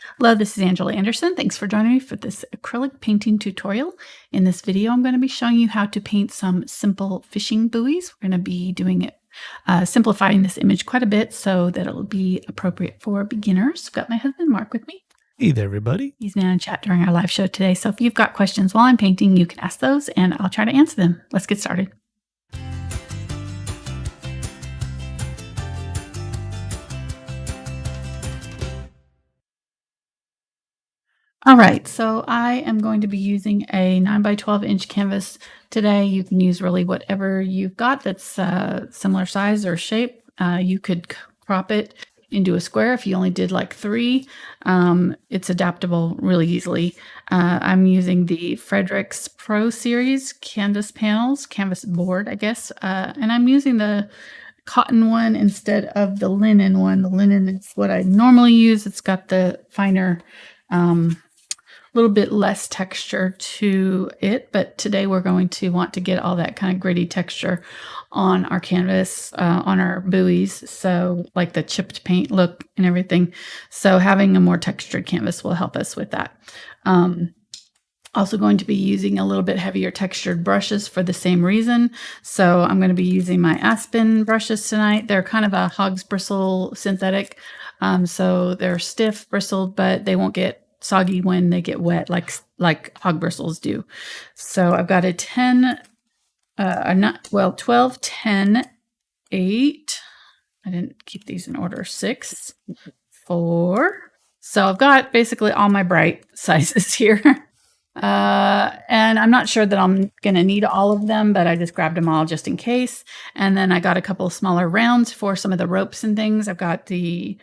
Hello, this is Angela Anderson. Thanks for joining me for this acrylic painting tutorial. In this video, I'm going to be showing you how to paint some simple fishing buoys. We're going to be doing it, simplifying this image quite a bit so that it'll be appropriate for beginners. I've got my husband, Mark, with me. Hey there, everybody. He's now in chat during our live show today. So if you've got questions while I'm painting, you can ask those and I'll try to answer them. Let's get started. All right, so I am going to be using a 9 by 12 inch canvas today. You can use really whatever you've got that's similar size or shape. You could crop it into a square if you only did like 3. It's adaptable really easily. I'm using the Fredrix Pro Series canvas panels, canvas board, I guess, and I'm using the cotton one instead of the linen one. The linen is what I normally use. It's got the finer little bit less texture to it, but today we're going to want to get all that kind of gritty texture on our canvas, on our buoys, so like the chipped paint look and everything. So having a more textured canvas will help us with that. Also going to be using a little bit heavier textured brushes for the same reason. So I'm going to be using my Aspen brushes tonight. They're kind of a hog's bristle synthetic. So they're stiff, bristled, but they won't get soggy when they get wet like hog bristles do. So I've got a 12, 10, 8. I didn't keep these in order. 6, 4. So I've got basically all my bright sizes here. And I'm not sure that I'm going to need all of them, but I just grabbed them all just in case. And then I got a couple of smaller rounds for some of the ropes and things. I've got the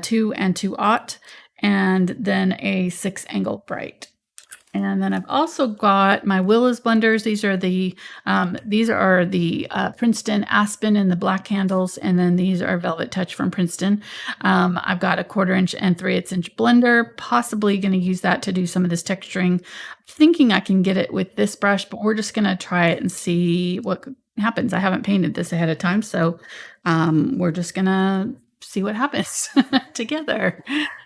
2 and 2/0. And then a 6 angle bright. And then I've also got my Willows blenders. These are the Princeton Aspen and the black handles, and then these are Velvet Touch from Princeton. I've got a 1/4 inch and 3/8 inch blender. Possibly going to use that to do some of this texturing. I'm thinking I can get it with this brush, but we're just going to try it and see what happens. I haven't painted this ahead of time, so we're just going to see what happens together.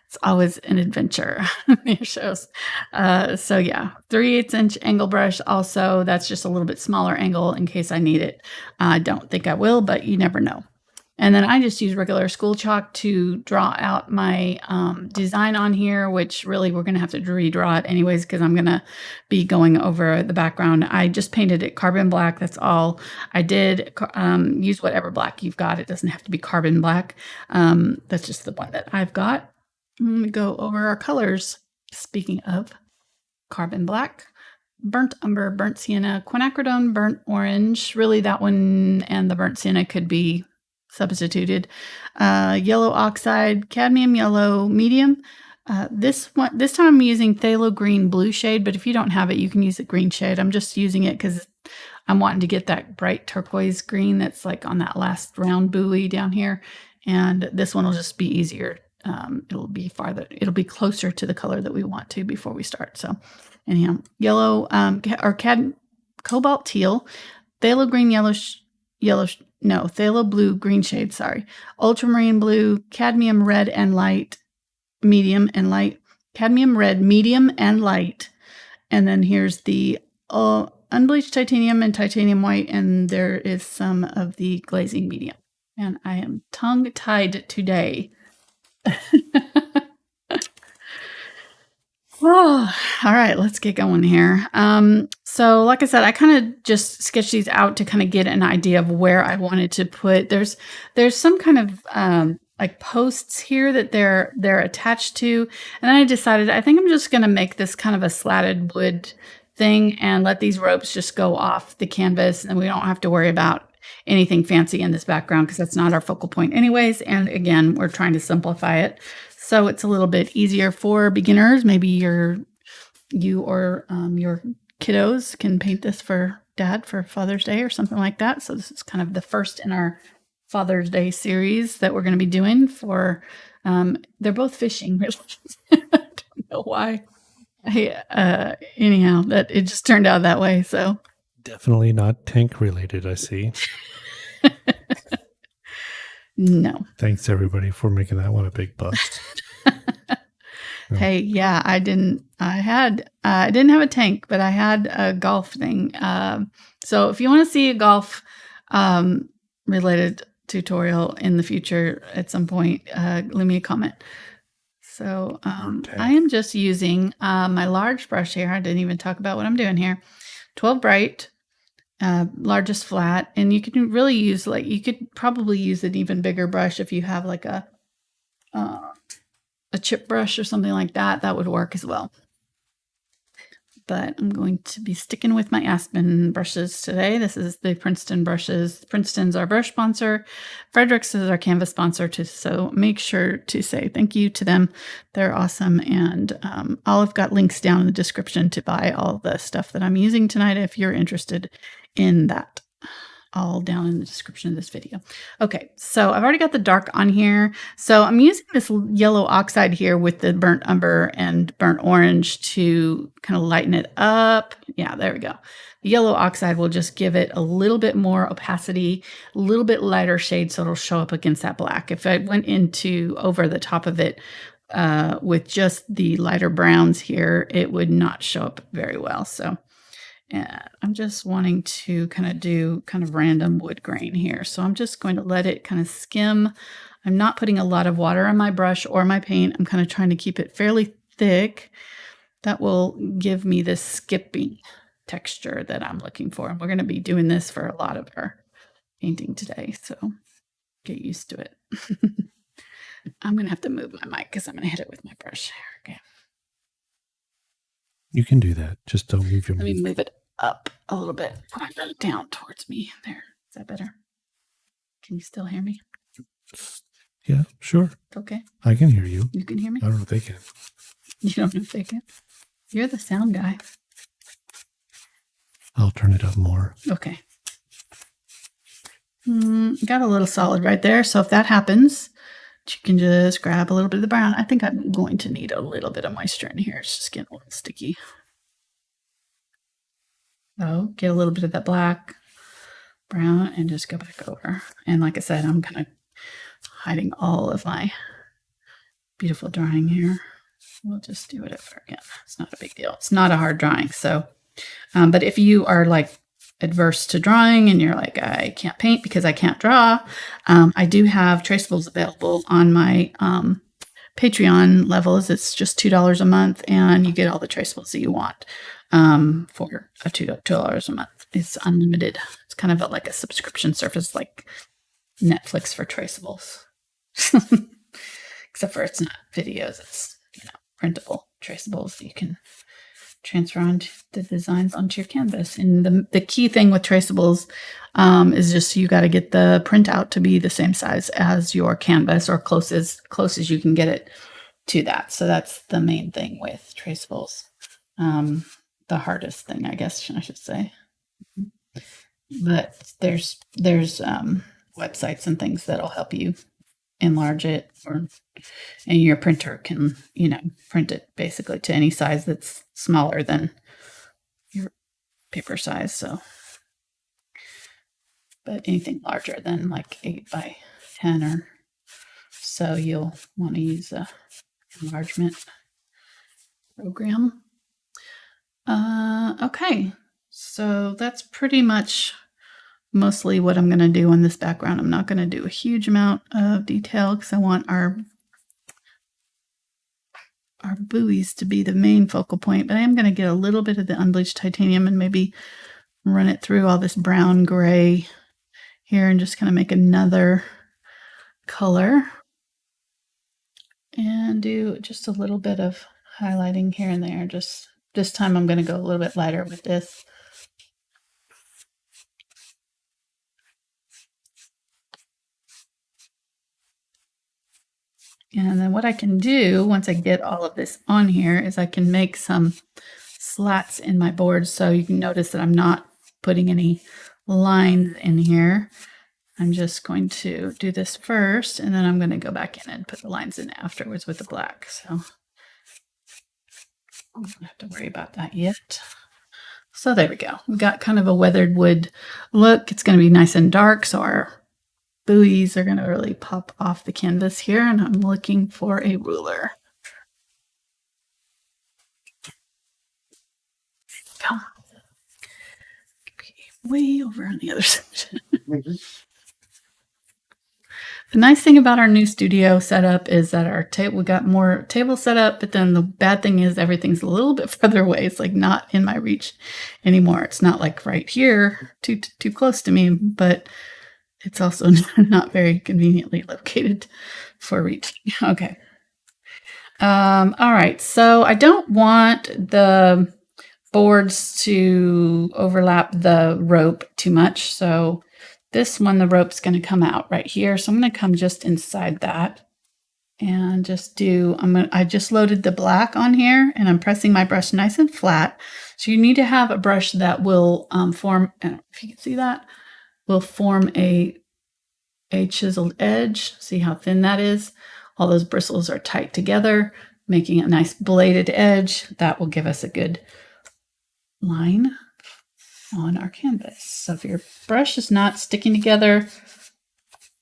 It's always an adventure. It shows. So yeah, 3/8 inch angle brush. Also, that's just a little bit smaller angle in case I need it. I don't think I will, but you never know. And then I just use regular school chalk to draw out my design on here, which really we're going to have to redraw it anyways because I'm going to be going over the background. I just painted it carbon black. That's all I did. Use whatever black you've got. It doesn't have to be carbon black. That's just the one that I've got. I'm going to go over our colors. Speaking of carbon black, burnt umber, burnt sienna, quinacridone, burnt orange. Really, that one and the burnt sienna could be substituted. Yellow oxide, cadmium yellow medium. This time I'm using phthalo green blue shade, but if you don't have it, you can use the green shade. I'm just using it because I'm wanting to get that bright turquoise green that's like on that last round buoy down here. And this one will just be easier. It'll be closer to the color that we want to before we start. So anyhow, yellow, cobalt teal, phthalo green, phthalo blue green shade, sorry. Ultramarine blue, cadmium red and light, medium and light, cadmium red, medium and light. And then here's the unbleached titanium and titanium white. And there is some of the glazing medium. And I am tongue-tied today. Oh, all right, let's get going here. So like I said, I kind of just sketched these out to kind of get an idea of where I wanted to put. There's some kind of like posts here that they're attached to, and then I decided I think I'm just going to make this kind of a slatted wood thing and let these ropes just go off the canvas, and we don't have to worry about anything fancy in this background because that's not our focal point anyways. And again, we're trying to simplify it so it's a little bit easier for beginners. Maybe you or your kiddos can paint this for Dad for Father's Day or something like that. So this is kind of the first in our Father's Day series that we're going to be doing for they're both fishing. I don't know why. Anyhow, that it just turned out that way. So definitely not tank related, I see. No. Thanks everybody for making that one a big bust. Hey, yeah, I didn't have a tank, but I had a golf thing. So if you want to see a golf related tutorial in the future at some point, leave me a comment. So I am just using my large brush here. I didn't even talk about what I'm doing here. 12 bright, largest flat, and you can really use you could probably use an even bigger brush if you have like a chip brush or something like that. That would work as well. But I'm going to be sticking with my Aspen brushes today. This is the Princeton brushes. Princeton's our brush sponsor. Fredrix is our canvas sponsor too. So make sure to say thank you to them. They're awesome. And I've got links down in the description to buy all the stuff that I'm using tonight if you're interested in that. All down in the description of this video. Okay, so I've already got the dark on here. So I'm using this yellow oxide here with the burnt umber and burnt orange to kind of lighten it up. Yeah, there we go. The yellow oxide will just give it a little bit more opacity, a little bit lighter shade, so it'll show up against that black. If I went into over the top of it with just the lighter browns here, it would not show up very well. So and I'm just wanting to do random wood grain here. So I'm just going to let it kind of skim. I'm not putting a lot of water on my brush or my paint. I'm kind of trying to keep it fairly thick. That will give me this skipping texture that I'm looking for. And we're going to be doing this for a lot of our painting today. So get used to it. I'm going to have to move my mic because I'm going to hit it with my brush. Okay. You can do that. Just don't move your mic. Let me move it up a little bit. Down towards me. There. Is that better? Can you still hear me? Yeah, sure. Okay. I can hear you. You can hear me? I don't know if they can. You don't know if they can? You're the sound guy. I'll turn it up more. Okay. Got a little solid right there. So if that happens, you can just grab a little bit of the brown. I think I'm going to need a little bit of moisture in here. It's just getting a little sticky. So get a little bit of that black, brown, and just go back over. And like I said, I'm kind of hiding all of my beautiful drawing here. We'll just do it over again. It's not a big deal. It's not a hard drawing. So, but if you are like adverse to drawing and you're like, I can't paint because I can't draw, I do have traceables available on my Patreon levels. It's just $2 a month and you get all the traceables that you want for a $2 a month. It's unlimited. It's kind of like a subscription service like Netflix for traceables. Except for it's not videos, it's printable traceables that you can transfer on the designs onto your canvas. And the key thing with traceables is just you got to get the printout to be the same size as your canvas or close as you can get it to that. So that's the main thing with traceables. The hardest thing, I guess I should say. But there's websites and things that'll help you enlarge it, and your printer can print it basically to any size that's smaller than your paper size. So but anything larger than like 8 by 10 or so, you'll want to use a enlargement program. Okay, so that's pretty much mostly what I'm going to do on this background. I'm not going to do a huge amount of detail because I want our buoys to be the main focal point, but I am going to get a little bit of the unbleached titanium and maybe run it through all this brown gray here and just kind of make another color and do just a little bit of highlighting here and there. Just this time I'm going to go a little bit lighter with this. And then what I can do once I get all of this on here is I can make some slats in my board. So you can notice that I'm not putting any lines in here. I'm just going to do this first, and then I'm going to go back in and put the lines in afterwards with the black. So I don't have to worry about that yet. So there we go. We've got kind of a weathered wood look. It's going to be nice and dark, so our buoys are going to really pop off the canvas here, and I'm looking for a ruler. way over on the other side. The nice thing about our new studio setup is that our table, we got more table set up, but then the bad thing is everything's a little bit further away. It's like not in my reach anymore. It's not like right here, too close to me, but it's also not very conveniently located for reach. Okay. All right. So I don't want the boards to overlap the rope too much. So this one, the rope's going to come out right here. So I'm going to come just inside that and just do, I just loaded the black on here and I'm pressing my brush nice and flat. So you need to have a brush that will form, I don't know if you can see that, will form a chiseled edge. See how thin that is? All those bristles are tight together, making a nice bladed edge. That will give us a good line on our canvas. So if your brush is not sticking together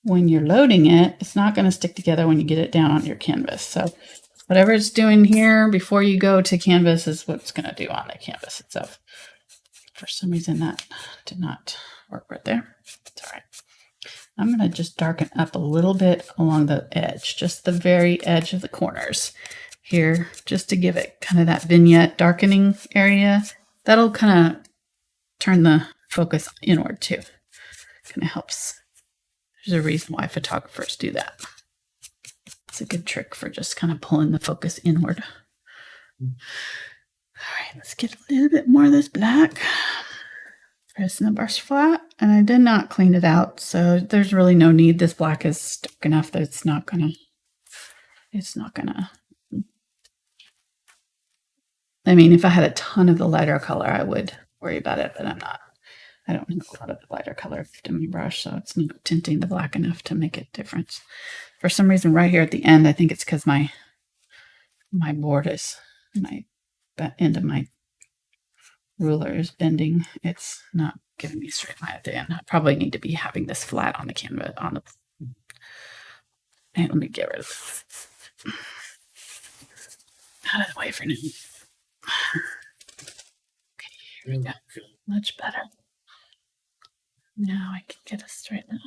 when you're loading it, it's not going to stick together when you get it down on your canvas. So whatever it's doing here before you go to canvas is what it's going to do on the canvas itself. For some reason that did not work right there. It's all right. I'm going to just darken up a little bit along the edge, just the very edge of the corners here, just to give it kind of that vignette darkening area. That'll kind of turn the focus inward too. Kind of helps. There's a reason why photographers do that. It's a good trick for just kind of pulling the focus inward. All right, let's get a little bit more of this black. Pressing the brush flat, and I did not clean it out, so there's really no need. This black is stuck enough that it's not gonna. I mean, if I had a ton of the lighter color, I would worry about it, but I'm not. I don't have a lot of the lighter color in my brush, so it's not tinting the black enough to make a difference. For some reason, right here at the end, I think it's because my board is my end of my ruler is bending. It's not giving me a straight line at the end. I probably need to be having this flat on the canvas. And let me get rid of this. Out of the way for now. Okay, here we go. Much better. Now I can get a straight line.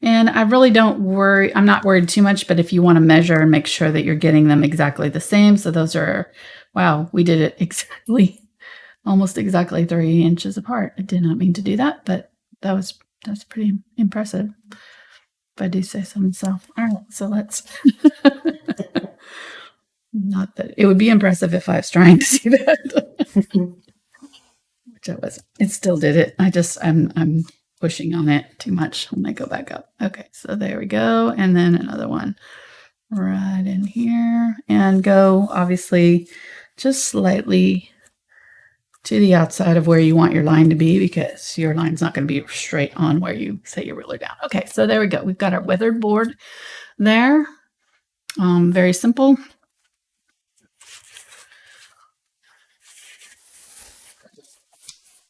And I really don't worry. I'm not worried too much, but if you want to measure and make sure that you're getting them exactly the same. So those are, wow, we did it exactly, almost exactly 3 inches apart. I did not mean to do that, but that's pretty impressive, if I do say so myself. All right, so let's, not that, it would be impressive if I was trying to see that, which I wasn't. It still did it. I'm pushing on it too much when I go back up. Okay, so there we go. And then another one right in here, and go obviously just slightly to the outside of where you want your line to be, because your line's not going to be straight on where you set your ruler down. Okay, so there we go. We've got our weathered board there. Very simple.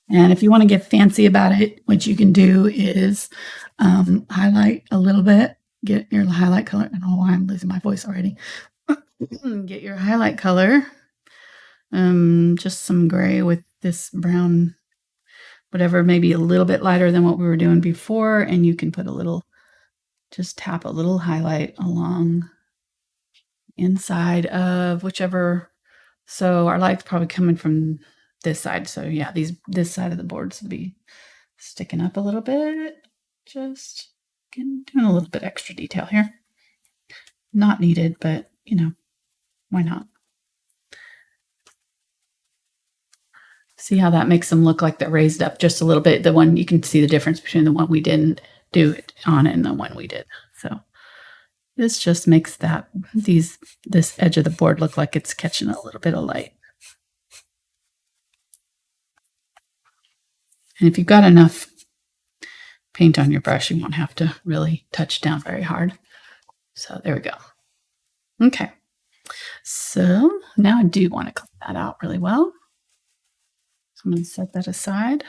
And if you want to get fancy about it, what you can do is highlight a little bit, get your highlight color. I don't know why I'm losing my voice already. Get your highlight color, just some gray with this brown, whatever, maybe a little bit lighter than what we were doing before. And you can put a little, just tap a little highlight along inside of whichever. So our light's probably coming from this side. So yeah, this side of the boards will be sticking up a little bit. Just doing a little bit extra detail here. Not needed, but you know, why not? See how that makes them look like they're raised up just a little bit. The one, you can see the difference between the one we didn't do it on and the one we did. So this just makes this edge of the board look like it's catching a little bit of light. And if you've got enough paint on your brush, you won't have to really touch down very hard. So there we go. Okay. So now I do want to clean that out really well. So I'm going to set that aside.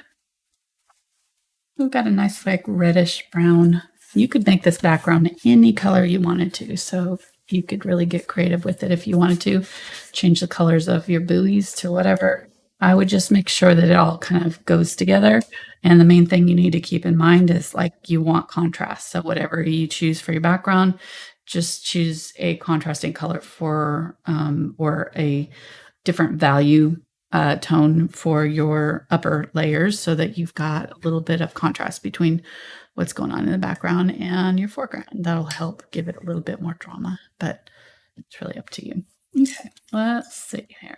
We've got a nice like reddish brown. You could make this background any color you wanted to. So you could really get creative with it if you wanted to. Change the colors of your buoys to whatever I would just make sure that it all kind of goes together. And the main thing you need to keep in mind is like you want contrast. So whatever you choose for your background, just choose a contrasting color for or a different value tone for your upper layers so that you've got a little bit of contrast between what's going on in the background and your foreground. That'll help give it a little bit more drama, but it's really up to you. Okay, let's see here.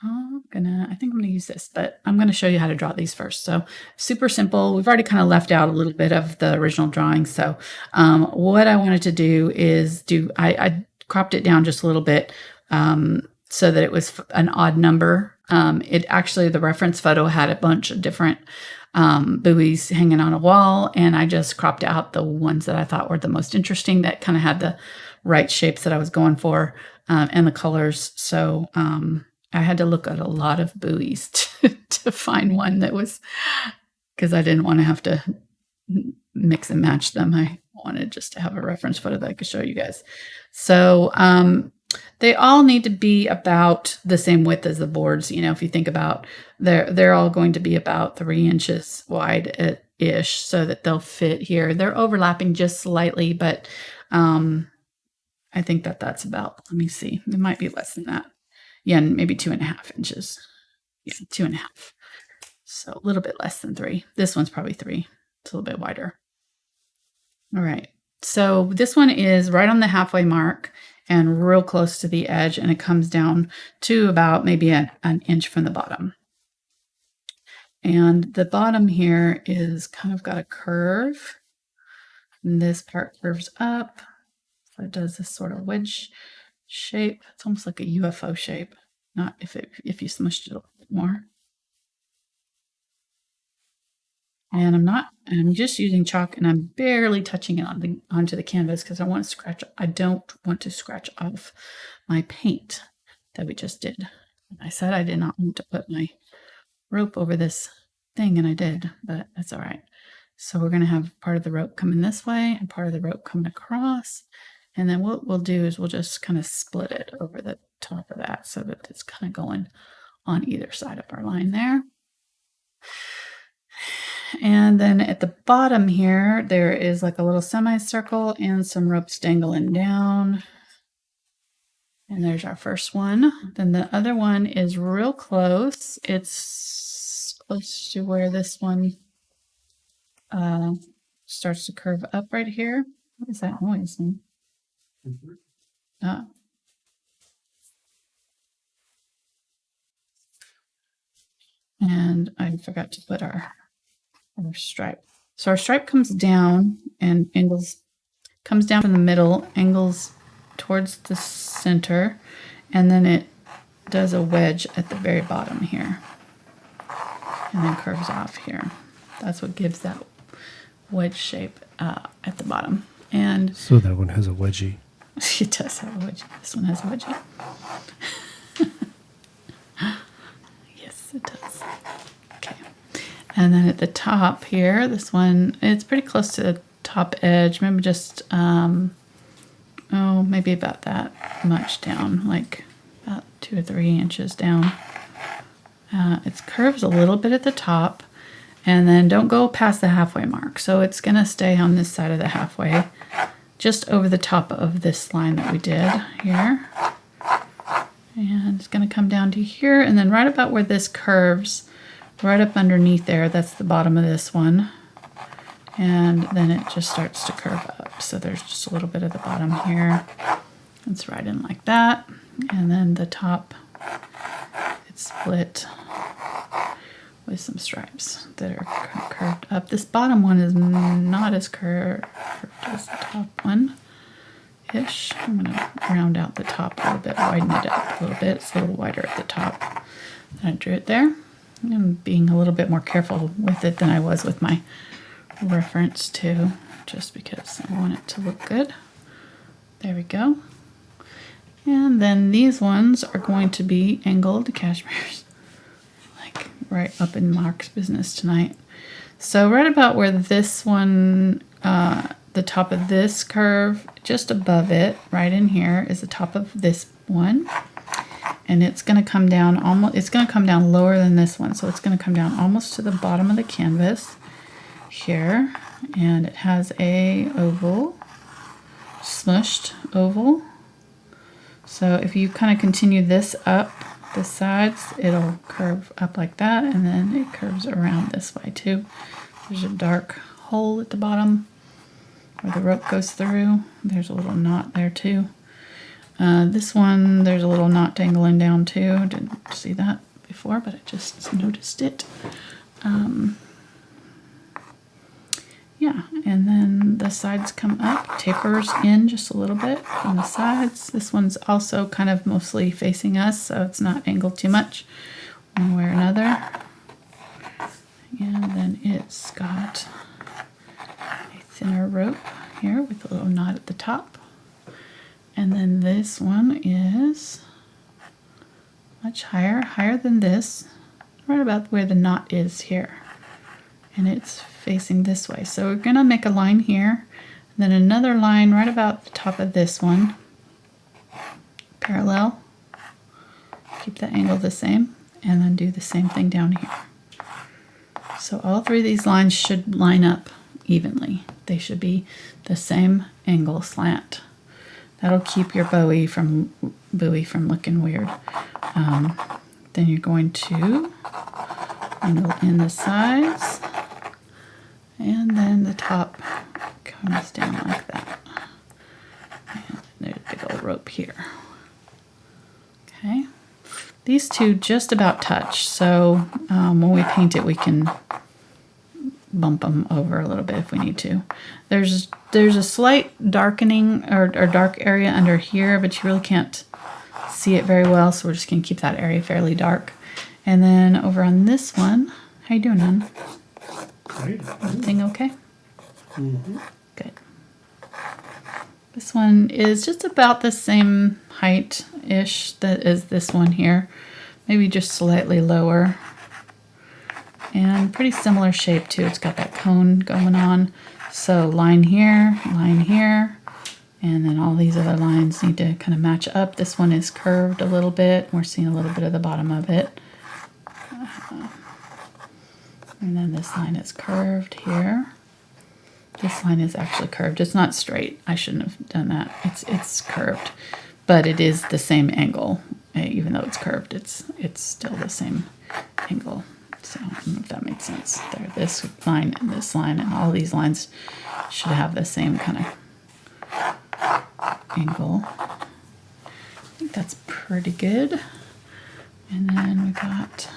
I think I'm gonna use this, but I'm gonna show you how to draw these first. So super simple. We've already kind of left out a little bit of the original drawing. So what I wanted to do is I cropped it down just a little bit so that it was an odd number. It actually, the reference photo had a bunch of different buoys hanging on a wall, and I just cropped out the ones that I thought were the most interesting that kind of had the right shapes that I was going for and the colors. So I had to look at a lot of buoys to find one that was, because I didn't want to have to mix and match them. I wanted just to have a reference photo that I could show you guys. So they all need to be about the same width as the boards. You know, if you think about, they're all going to be about 3 inches wide ish, so that they'll fit here. They're overlapping just slightly, but I think that's about, let me see, it might be less than that. Yeah, maybe 2.5 inches. Yeah, 2.5. So a little bit less than 3. This one's probably 3. It's a little bit wider. All right. So this one is right on the halfway mark and real close to the edge, and it comes down to about maybe an inch from the bottom. And the bottom here is kind of got a curve. And this part curves up. So it does this sort of wedge shape. It's almost like a UFO shape. Not if you smushed it a little bit more. And I'm just using chalk, and I'm barely touching it onto the canvas because I don't want to scratch off my paint that we just did. I said I did not want to put my rope over this thing, and I did, but that's all right. So we're going to have part of the rope coming this way and part of the rope coming across. And then what we'll do is we'll just kind of split it over the top of that so that it's kind of going on either side of our line there. And then at the bottom here, there is like a little semicircle and some ropes dangling down. And there's our first one. Then the other one is real close. It's close to where this one starts to curve up right here. What is that noise? And I forgot to put our stripe. So our stripe comes down and comes down in the middle, angles towards the center, and then it does a wedge at the very bottom here, and then curves off here. That's what gives that wedge shape at the bottom. And so that one has a wedgie. It does have a wedgie. This one has a wedgie. Yes, it does. Okay. And then at the top here, this one, it's pretty close to the top edge. Maybe just, maybe about that much down, like about 2 or 3 inches down. It curves a little bit at the top, and then don't go past the halfway mark. So it's going to stay on this side of the halfway, just over the top of this line that we did here. And it's going to come down to here, and then right about where this curves, right up underneath there, that's the bottom of this one. And then it just starts to curve up. So there's just a little bit of the bottom here. It's right in like that. And then the top, it's split with some stripes that are curved up. This bottom one is not as curved as the top one-ish. I'm going to round out the top a little bit, widen it up a little bit. It's a little wider at the top. And I drew it there. I'm being a little bit more careful with it than I was with my reference too, just because I want it to look good. There we go. And then these ones are going to be angled cashmere's, like right up in Mark's business tonight. So right about where this one, the top of this curve, just above it, right in here, is the top of this one. and it's going to come down almost, it's going to come down lower than this one. So it's going to come down almost to the bottom of the canvas here. And it has a oval, smushed oval. So if you kind of continue this up the sides, it'll curve up like that, and then it curves around this way too. There's a dark hole at the bottom where the rope goes through. There's a little knot there too. This one, there's a little knot dangling down too. Didn't see that before, but I just noticed it. Yeah, and then the sides come up, tapers in just a little bit from the sides. This one's also kind of mostly facing us, so it's not angled too much one way or another. And then it's got a thinner rope here with a little knot at the top. And then this one is much higher than this, right about where the knot is here. And it's facing this way. So we're going to make a line here, and then another line right about the top of this one, parallel. Keep the angle the same, and then do the same thing down here. So all three of these lines should line up evenly. They should be the same angle slant. That'll keep your buoy from looking weird. Then you're going to angle in the sides, and then the top comes down like that. And there's a big old rope here. Okay. These two just about touch, so when we paint it, we can bump them over a little bit if we need to. There's a slight darkening or dark area under here, but you really can't see it very well, so we're just going to keep that area fairly dark. And then over on this one, how you doing, hon? Everything okay? Mm-hmm. Good. This one is just about the same height-ish that is this one here. Maybe just slightly lower. And pretty similar shape too. It's got that cone going on. So line here, and then all these other lines need to kind of match up. This one is curved a little bit. We're seeing a little bit of the bottom of it. And then this line is curved here. This line is actually curved. It's not straight. I shouldn't have done that. It's curved, but it is the same angle. Even though it's curved, it's still the same angle. So I don't know if that makes sense. There, this line and this line, and all these lines should have the same kind of angle. I think that's pretty good. And then we got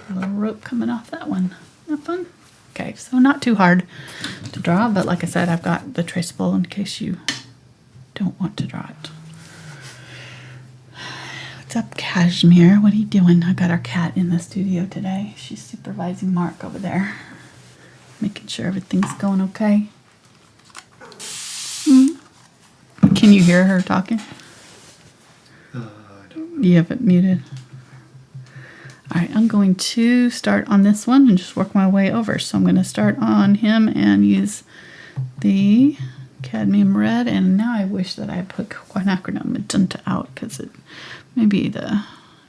a little rope coming off that one. That fun? Okay, so not too hard to draw, but like I said, I've got the traceable in case you don't want to draw it. What's up, Cashmere? What are you doing? I got our cat in the studio today. She's supervising Mark over there, making sure everything's going okay. Can you hear her talking? I don't know. You have it muted. All right, I'm going to start on this one and just work my way over. So I'm going to start on him and use the Cadmium Red. And now I wish that I had put Quinacridone Magenta out, because it maybe the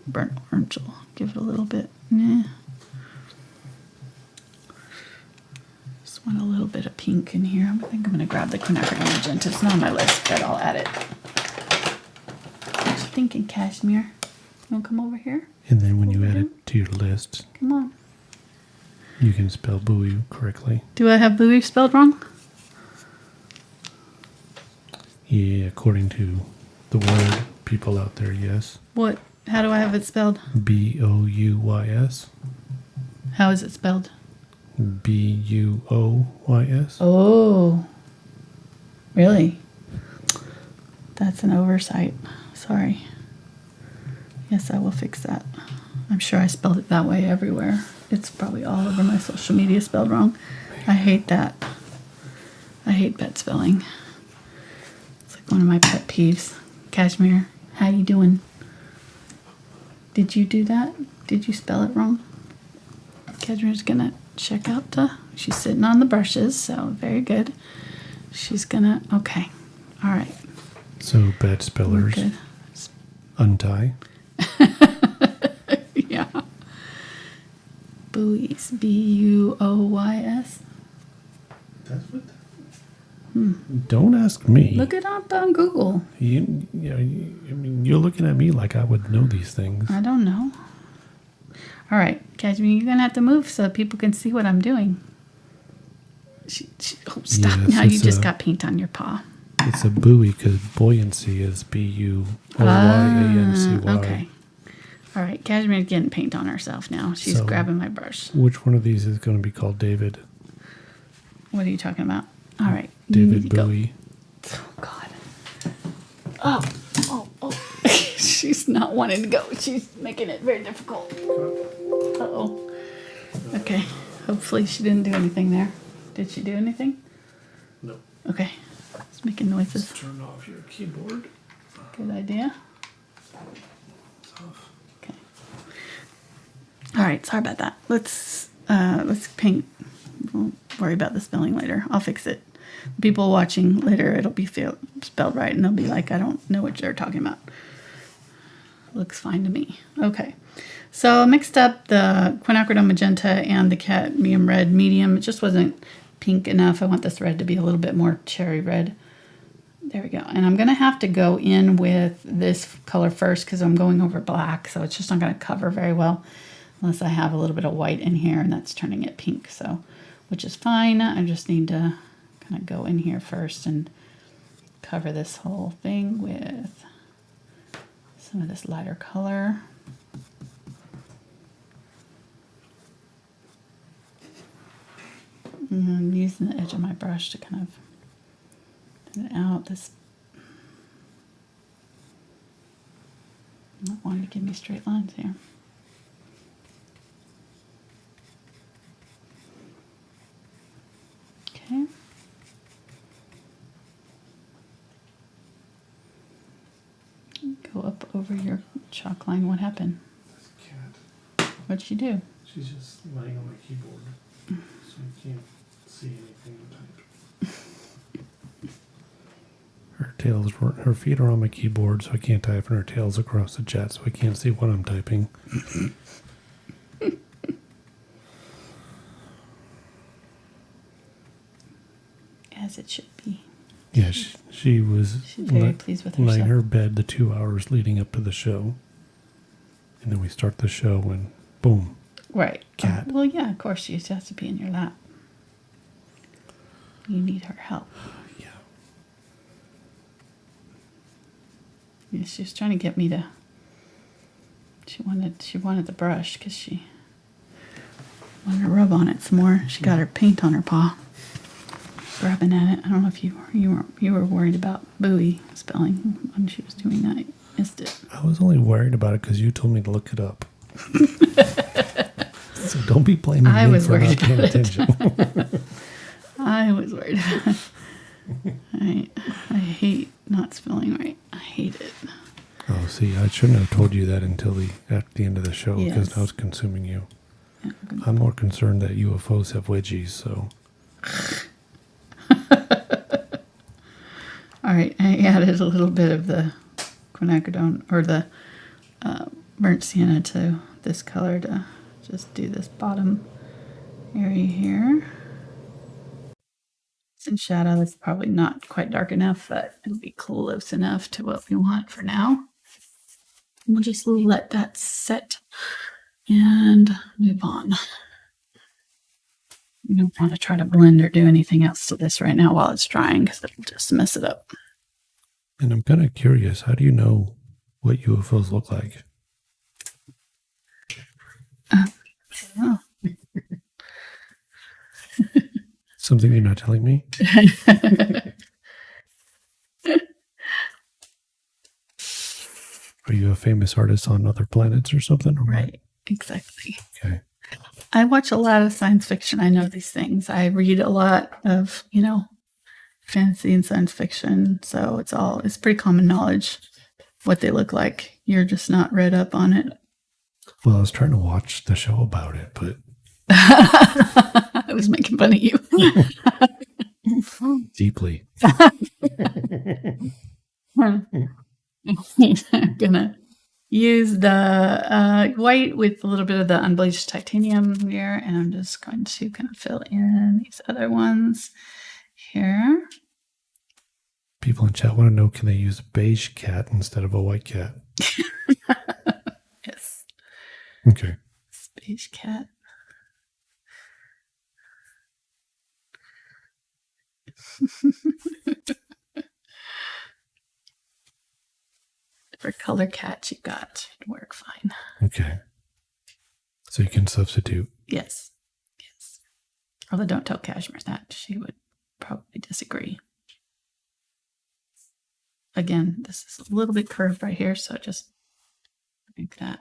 burnt orange will give it a little bit. Just want a little bit of pink in here. I think I'm going to grab the Quinacridone Magenta. It's not on my list, but I'll add it. What you thinking, Cashmere? You want to come over here? And then when you add it to your list, Come on. you can spell buoy correctly. Do I have buoy spelled wrong? Yeah, according to the word people out there, yes. What? How do I have it spelled? Buoys. How is it spelled? Buoys. Oh. Really? That's an oversight. Sorry. Yes, I will fix that. I'm sure I spelled it that way everywhere. It's probably all over my social media spelled wrong. I hate that. I hate bad spelling. It's like one of my pet peeves. Cashmere, how you doing? Did you do that? Did you spell it wrong? Cashmere's gonna check out she's sitting on the brushes, so very good. She's gonna, okay. All right. So bad spellers, Good. untie. Yeah. Buoys. Buoys. That's what. Don't ask me. Look it up on Google. I mean, you're looking at me like I would know these things. I don't know. All right, Cadmium, you're gonna have to move so people can see what I'm doing. Oh, stop! Yes, Now you it's just got paint on your paw. It's a buoy because buoyancy is Buoyancy. Okay. All right, Cadmium's getting paint on herself now. She's So- grabbing my brush. Which one of these is going to be called David? What are you talking about? All right, you need David to go. Bowie. Oh God. Oh. She's not wanting to go. She's making it very difficult. Uh-oh. Okay. Hopefully she didn't do anything there. Did she do anything? No. Okay. It's making noises. Turn off your keyboard. Good idea. It's off. Okay. All right. Sorry about that. Let's paint. We'll worry about the spelling later. I'll fix it. People watching later, it'll be spelled right, and they'll be like, I don't know what you're talking about. Looks fine to me. Okay. So I mixed up the Quinacridone Magenta and the Cadmium Red Medium. It just wasn't pink enough. I want this red to be a little bit more cherry red. There we go. And I'm going to have to go in with this color first because I'm going over black. So it's just not going to cover very well unless I have a little bit of white in here, and that's turning it pink. So, which is fine. I just need to kind of go in here first and cover this whole thing with some of this lighter color. And I'm using the edge of my brush to kind of thin it out. This not wanting to give me straight lines here. Okay. Go up over your chalk line. What happened? This cat. What'd she do? She's just laying on my keyboard, so I can't see anything to type. Her feet are on my keyboard, so I can't type, and her tail's across the chat, so I can't see what I'm typing. As it should be. Yeah, she was She's very pleased with herself. laying her bed the 2 hours leading up to the show, and then we start the show, and boom. Right. Cat. Well, yeah, of course she has to be in your lap. You need her help. Yeah. Yeah, she was trying to get me to. She wanted the brush because she wanted to rub on it some more. She got her paint on her paw, grabbing at it. I don't know if you were worried about buoy spelling when she was doing that. You missed it. I was only worried about it because you told me to look it up. So don't be blaming I me was for worried not paying about it. attention. I was worried about it. I hate not spelling right. I hate it. Oh, see, I shouldn't have told you that until at the end of the show because Yes. now it's consuming you. Yeah, I'm more concerned that UFOs have wedgies, so. all right, I added a little bit of the quinacridone or the burnt sienna to this color to just do this bottom area here. It's in shadow. It's probably not quite dark enough, but it'll be close enough to what we want for now. We'll just let that set and move on. You don't want to try to blend or do anything else to this right now while it's drying because it'll just mess it up. And I'm kind of curious, how do you know what UFOs look like? Oh. Something you're not telling me? Are you a famous artist on other planets or something? Or what? Right, exactly. Okay. I watch a lot of science fiction. I know these things. I read a lot of, fantasy and science fiction. So it's pretty common knowledge what they look like. You're just not read up on it. Well, I was trying to watch the show about it, but I was making fun of you. deeply. I'm gonna use the white with a little bit of the unbleached titanium here, and I'm just going to kind of fill in these other ones here. People in chat want to know, can they use a beige cat instead of a white cat? Yes. Okay. Beige cat. For color cats, you got it work fine. Okay. So you can substitute. Yes. Yes. Although don't tell Cashmere that. She would probably disagree. Again, this is a little bit curved right here, so just make that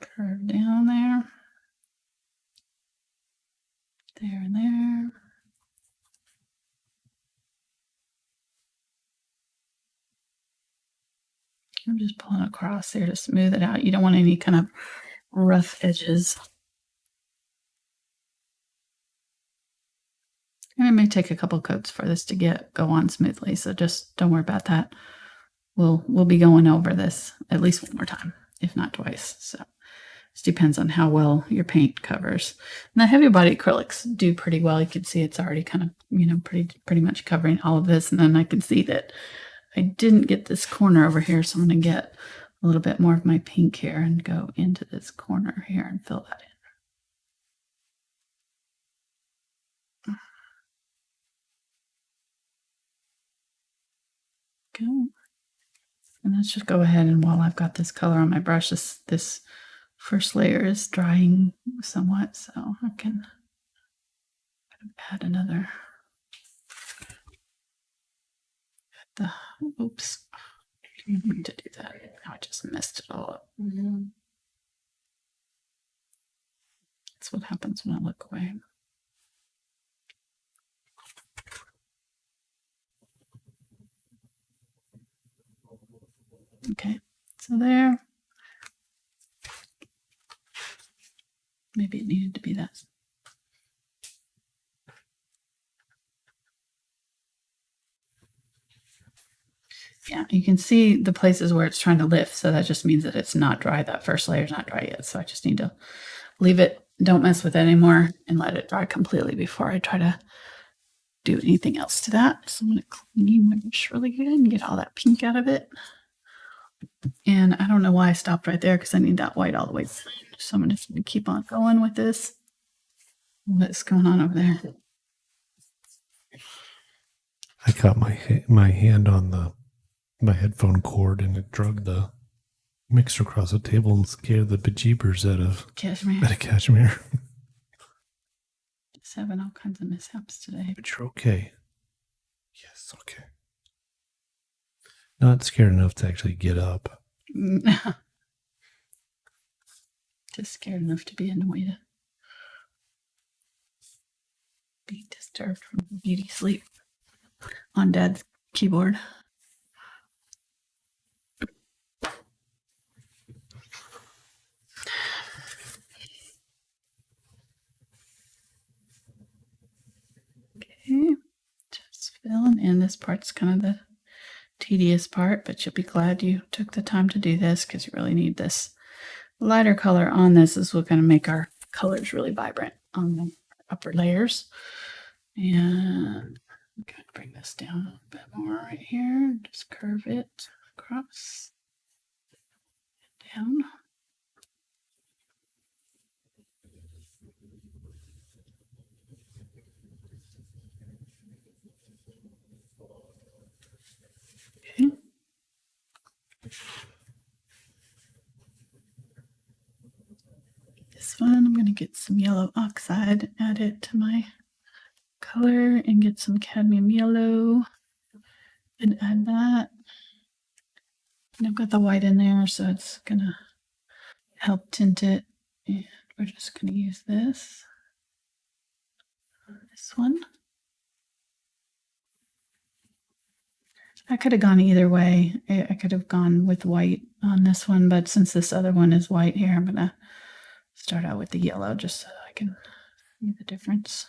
curve down there. There and there. I'm just pulling across there to smooth it out. You don't want any kind of rough edges. And it may take a couple coats for this to go on smoothly, so just don't worry about that. We'll be going over this at least one more time, if not twice. So it depends on how well your paint covers. And the heavy body acrylics do pretty well. You can see it's already kind of, you know, pretty much covering all of this. And then I can see that I didn't get this corner over here, so I'm going to get a little bit more of my pink here and go into this corner here and fill that in. Go. And let's just go ahead, and while I've got this color on my brush, this first layer is drying somewhat, so I can add another. Oops. I didn't mean to do that. I just messed it all up. That's what happens when I look away. Okay, so there. Maybe it needed to be that. Yeah, you can see the places where it's trying to lift, so that just means that it's not dry. That first layer is not dry yet, so I just need to leave it, don't mess with it anymore, and let it dry completely before I try to do anything else to that. So I'm going to clean my brush really good and get all that pink out of it. And I don't know why I stopped right there, because I need that white all the way through. So I'm just going to keep on going with this. What's going on over there? I got my hand on my headphone cord, and it drug the mixer across the table and scared the bejeebers out of Cashmere. Just having all kinds of mishaps today. But you're okay. Yes, okay. Not scared enough to actually get up. Just scared enough to be annoyed. Being disturbed from beauty sleep on Dad's keyboard. Okay, just filling in. This part's kind of the tedious part, but you'll be glad you took the time to do this, because you really need this lighter color on this. Is what's going to make our colors really vibrant on the upper layers. And I'm going to bring this down a bit more right here. Just curve it across and down. Okay. This one, I'm going to get some yellow oxide, add it to my color, and get some cadmium yellow and add that. And I've got the white in there, so it's going to help tint it. And we're just going to use this one. I could have gone either way. I could have gone with white on this one, but since this other one is white here, I'm going to start out with the yellow just so I can see the difference.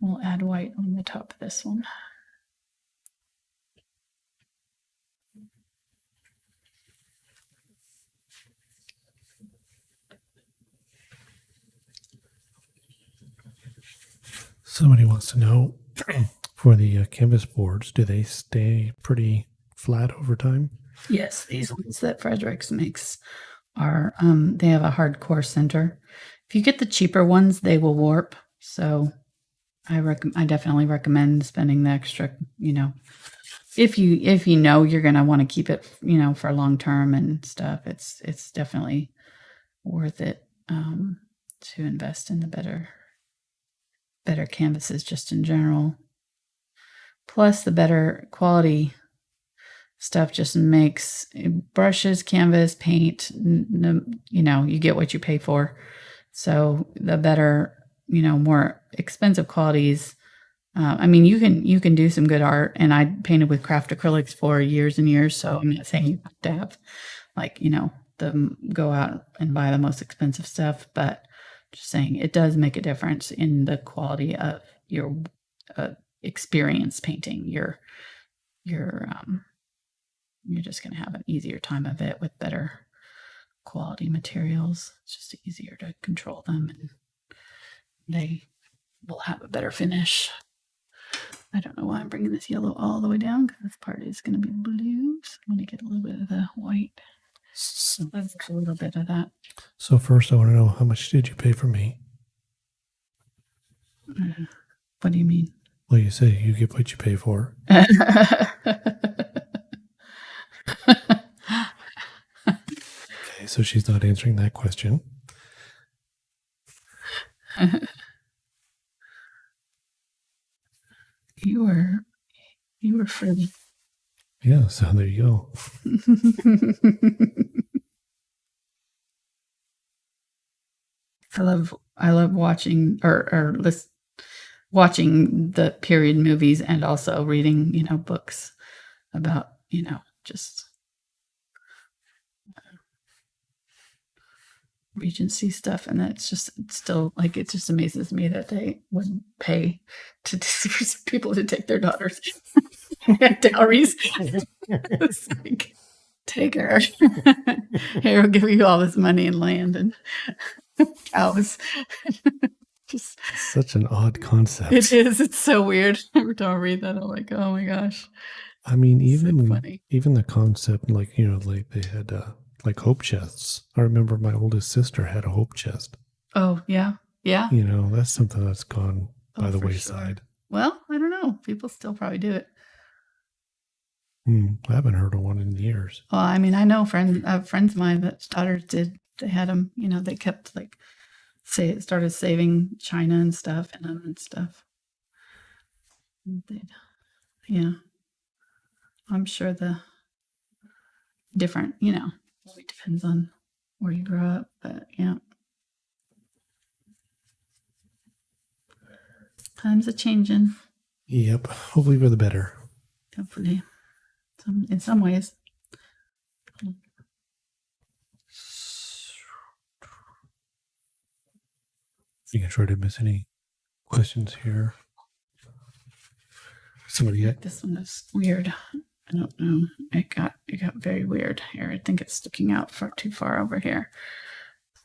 We'll add white on the top of this one. Somebody wants to know for the canvas boards, do they stay pretty flat over time? Yes, these ones that Fredrix makes are they have a hardcore center. If you get the cheaper ones, they will warp. So I definitely recommend spending the extra, if you know you're gonna want to keep it, for long term and stuff. It's definitely worth it to invest in the better canvases just in general. Plus, the better quality stuff just makes brushes, canvas, paint. You get what you pay for. So the better, more expensive qualities. I mean, you can do some good art, and I painted with craft acrylics for years and years. So I'm not saying you have to have, go out and buy the most expensive stuff, but just saying it does make a difference in the quality of your experience painting. You're just going to have an easier time of it with better quality materials. It's just easier to control them, and they will have a better finish. I don't know why I'm bringing this yellow all the way down, because this part is going to be blue. So I'm going to get a little bit of the white. So let's do a little bit of that. So first I want to know, how much did you pay for me? What do you mean? Well, you say you get what you pay for. Okay, so she's not answering that question. You were free. Yeah, so there you go. I love watching or watching the period movies, and also reading, books about, just Regency stuff. And that's just still it just amazes me that they would pay for people to take their daughters at dowries. It's like, take her. Here, we'll give you all this money and land and cows. Just such an odd concept. It is. It's so weird. Every time I read that, I'm like, oh my gosh. I mean, even so funny. Even the concept, they had hope chests. I remember my oldest sister had a hope chest. Oh yeah, yeah. That's something that's gone by the wayside. Sure. Well, I don't know. People still probably do it. I haven't heard of one in years. Well, I mean, I know friends of mine that daughters did. They had them. They kept started saving china and stuff in them and stuff. Yeah, I'm sure the different. It depends on where you grow up, but yeah. Times are changing. Yep. Hopefully for the better. Hopefully. In some ways. You can try to miss any questions here. Somebody yet? This one is weird. I don't know. It got very weird here. I think it's sticking out too far over here.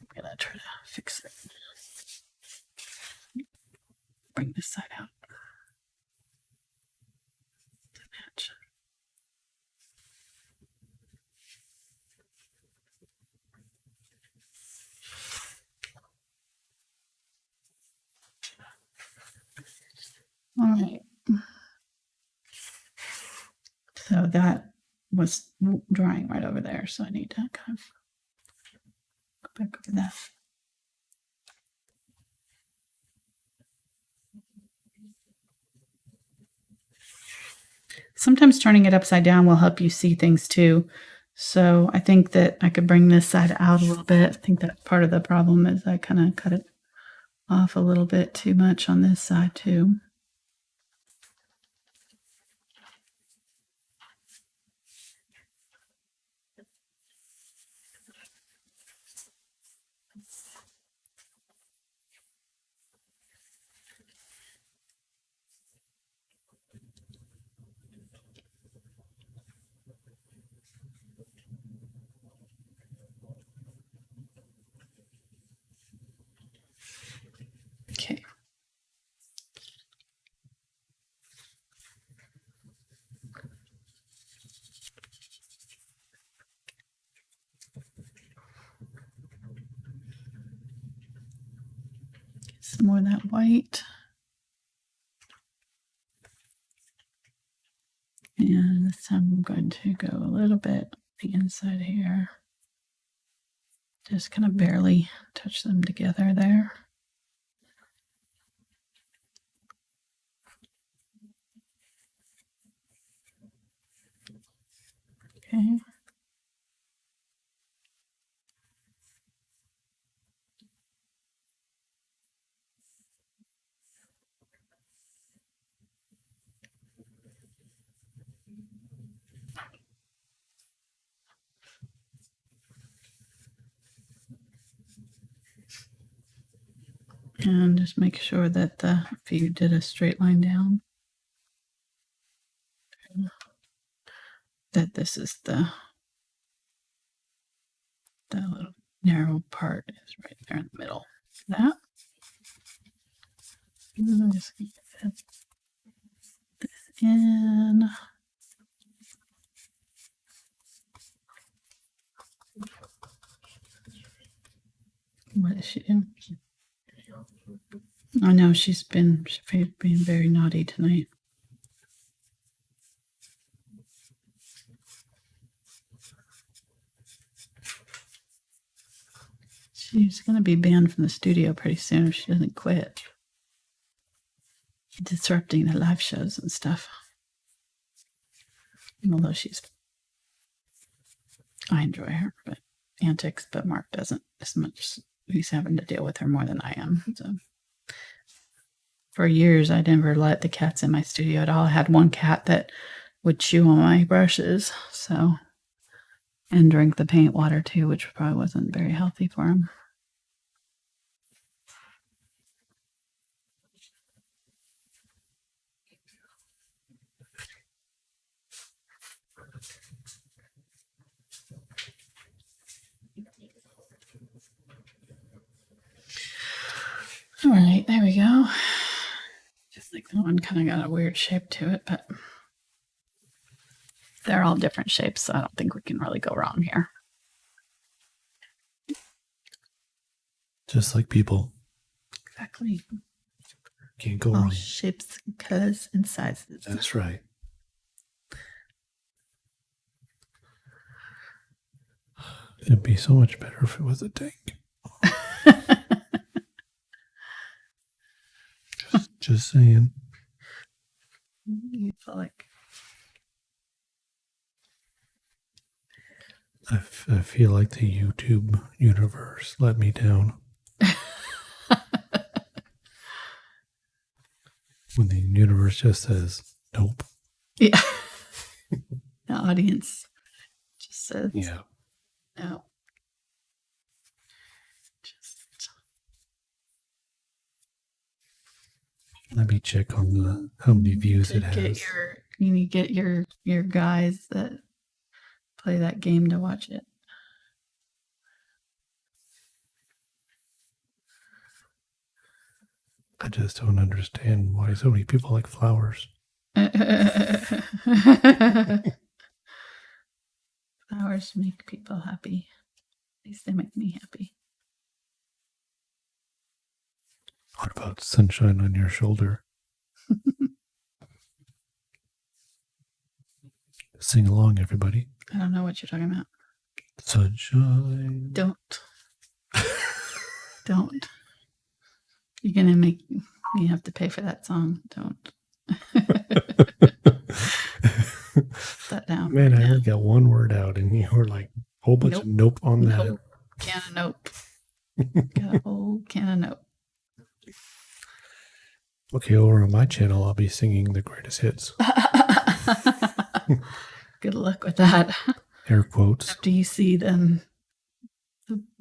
I'm gonna try to fix it. Bring this side out. To match. All right. So that was drying right over there. So I need to kind of go back over that. Sometimes turning it upside down will help you see things too. So I think that I could bring this side out a little bit. I think that's part of the problem is I kind of cut it off a little bit too much on this side too. Okay. some more of that white. And this time I'm going to go a little bit on the inside here. Just kind of barely touch them together there. Okay. And just make sure that if you did a straight line down, that this is the little narrow part is right there in the middle. That. And I'm just going to fit this in. What is she doing? I know she's been being very naughty tonight. She's going to be banned from the studio pretty soon if she doesn't quit. Disrupting the live shows and stuff. Although I enjoy her antics, but Mark doesn't as much. He's having to deal with her more than I am. So for years, I never let the cats in my studio at all. I had one cat that would chew on my brushes, and drink the paint water too, which probably wasn't very healthy for him. All right, there we go. Just like that one kind of got a weird shape to it, but they're all different shapes, so I don't think we can really go wrong here. Just like people. Exactly. Can't go all wrong. Shapes, colors, and sizes. That's right. It'd be so much better if it was a tank. Just saying. You feel like I feel like the YouTube universe let me down. When the universe just says, nope. Yeah. The audience just says, yeah. No. Let me check on how many views it has. You need to get your guys that play that game to watch it. I just don't understand why so many people like flowers. Flowers make people happy. At least they make me happy. What about sunshine on your shoulder? Sing along, everybody. I don't know what you're talking about. Sunshine. Don't. Don't. You're going to make me have to pay for that song. Don't. That down. Man, I only got one word out and you were like, whole bunch of nope on that. Nope. Can of nope. Got a whole can of nope. Okay, over on my channel, I'll be singing the greatest hits. Good luck with that. Air quotes. After you see them,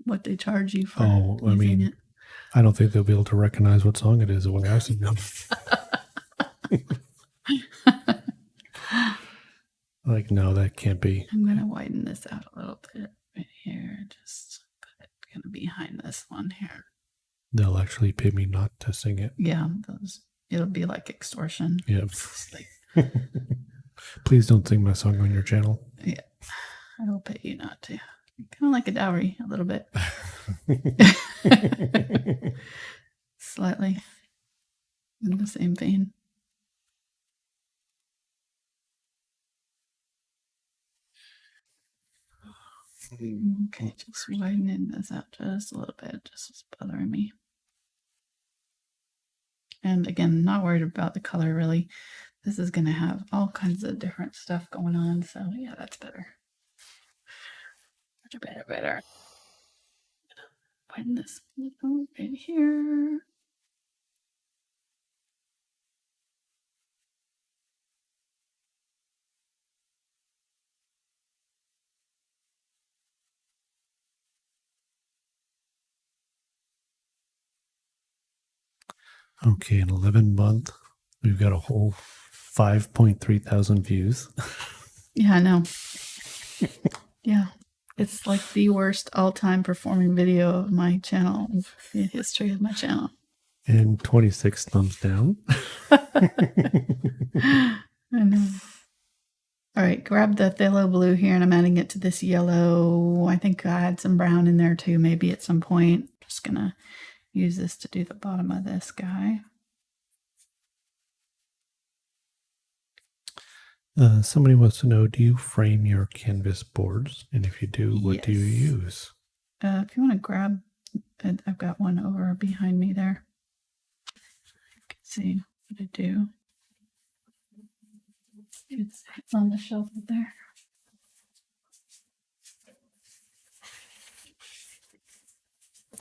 what they charge you for. Oh, I mean, it. I don't think they'll be able to recognize what song it is the way I sing them. Like, no, that can't be. I'm going to widen this out a little bit right here. Just put it kind of behind this one here. They'll actually pay me not to sing it. Yeah, it'll be like extortion. Yeah. Like, please don't sing my song on your channel. Yeah, I will pay you not to. Kind of like a dowry, a little bit. slightly in the same vein. Okay, just widening this out just a little bit. Just was bothering me. And again, not worried about the color really. This is going to have all kinds of different stuff going on. So yeah, that's better. Better. Widen this right here. Okay, in 11 months, we've got a whole 5.3 thousand views. Yeah, I know. Yeah, it's like the worst all-time performing video of my channel, in the history of my channel. And 26 thumbs down. I know. All right, grab the phthalo blue here, and I'm adding it to this yellow. I think I had some brown in there too, maybe at some point. Just gonna use this to do the bottom of this guy. Somebody wants to know, do you frame your canvas boards? And if you do, what do you use? If you want to grab, I've got one over behind me there. You can see what I do. It's on the shelf up there.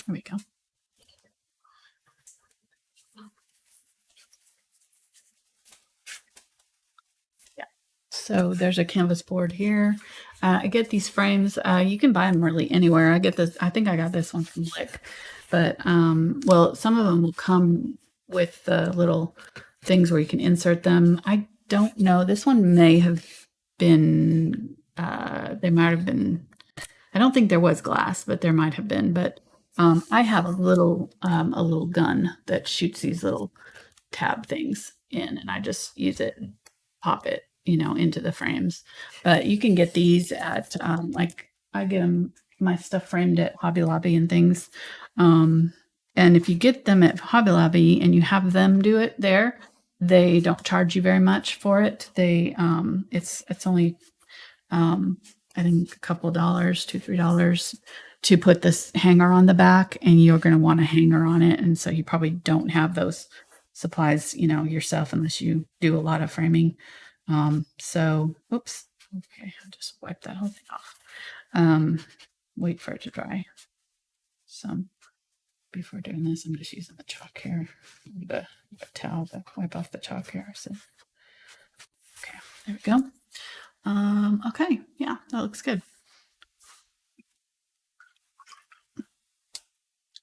There we go. Yeah. So there's a canvas board here. I get these frames. You can buy them really anywhere. I get this. I think I got this one from Lick, but well, some of them will come with the little things where you can insert them. I don't know. This one may have been. They might have been. I don't think there was glass, but there might have been. But I have a little gun that shoots these little tab things in, and I just use it and pop it, into the frames. But you can get these at like I get my stuff framed at Hobby Lobby and things. And if you get them at Hobby Lobby and you have them do it there, they don't charge you very much for it. They it's only I think a couple of dollars, $2-3 to put this hanger on the back, and you're going to want a hanger on it. And so you probably don't have those supplies, yourself, unless you do a lot of framing. So, oops. Okay. I'll just wipe that whole thing off. Wait for it to dry. So before doing this, I'm just using the chalk here, the towel to wipe off the chalk here. So, okay, there we go. Okay. Yeah, that looks good.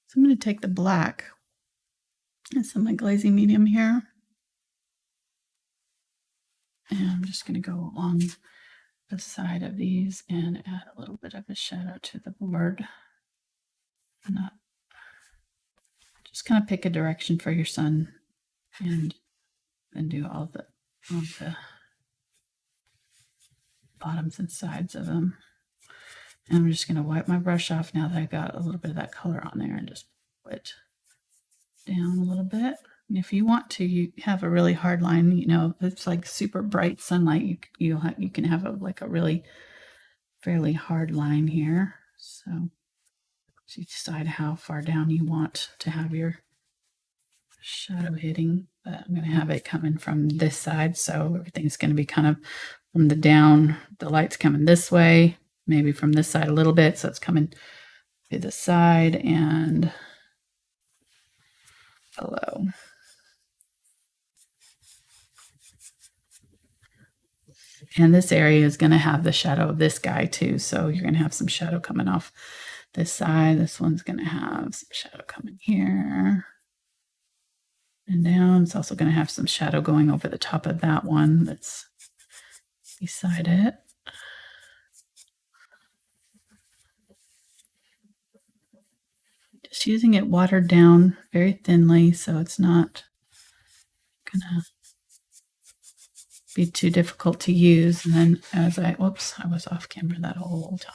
So I'm going to take the black and some of my glazing medium here. And I'm just going to go along the side of these and add a little bit of a shadow to the board. And just kind of pick a direction for your sun and then do all the bottoms and sides of them. And I'm just going to wipe my brush off now that I got a little bit of that color on there, and just put it down a little bit. And if you want to, you have a really hard line, if it's like super bright sunlight, you can have a really fairly hard line here. So you decide how far down you want to have your shadow hitting. But I'm going to have it coming from this side, so everything's going to be kind of from the down. The light's coming this way, maybe from this side a little bit, so it's coming to the side and below. And this area is going to have the shadow of this guy too, so you're going to have some shadow coming off this side. This one's going to have some shadow coming here and down. It's also going to have some shadow going over the top of that one that's beside it. Just using it watered down very thinly, so it's not gonna be too difficult to use. And then I was off camera that whole time.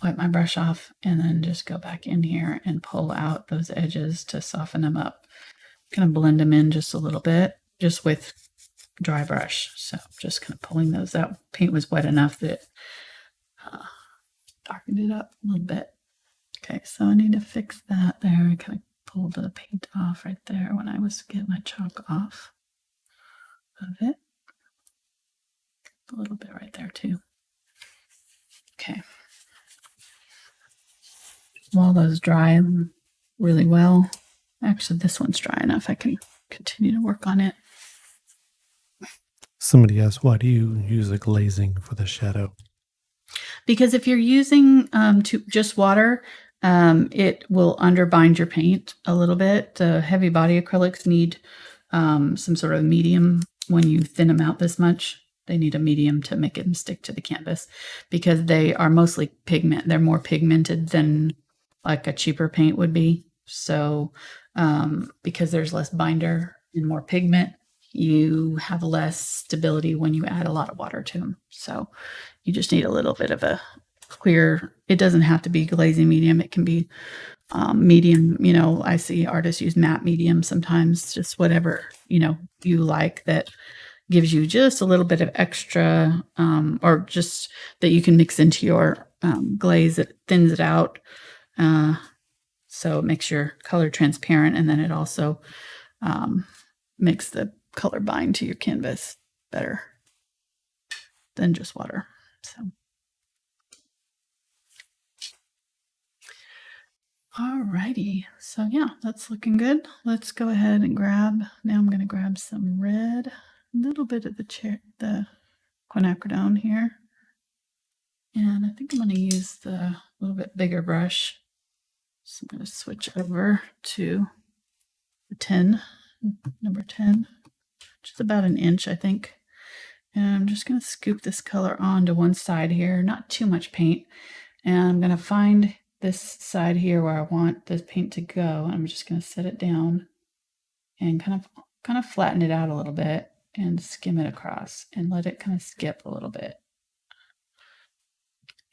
wipe my brush off, and then just go back in here and pull out those edges to soften them up. Kind of blend them in just a little bit, just with dry brush. So just kind of pulling those out. Paint was wet enough that darkened it up a little bit. Okay, so I need to fix that there. I kind of pulled the paint off right there when I was getting my chalk off of it. A little bit right there too. Okay. While those dry really well, actually this one's dry enough. I can continue to work on it. Somebody asked, why do you use a glazing for the shadow? Because if you're using just water, it will underbind your paint a little bit. The heavy body acrylics need some sort of medium. When you thin them out this much, they need a medium to make them stick to the canvas, because they are mostly pigment. They're more pigmented than like a cheaper paint would be. So because there's less binder and more pigment, you have less stability when you add a lot of water to them. So you just need a little bit of a clear, it doesn't have to be glazing medium. It can be medium. You know, I see artists use matte medium sometimes, just whatever, you know, you like, that gives you just a little bit of extra, or just that you can mix into your glaze. It thins it out. So it makes your color transparent, and then it also makes the color bind to your canvas better than just water. So, alrighty. So yeah, that's looking good. Let's go ahead and grab. Now I'm going to grab some red, a little bit of the Quinacridone here, and I think I'm going to use the little bit bigger brush. So I'm going to switch over to the number 10, which is about an inch, I think. And I'm just going to scoop this color onto one side here, not too much paint. And I'm going to find this side here where I want this paint to go. I'm just going to set it down and kind of flatten it out a little bit and skim it across and let it kind of skip a little bit.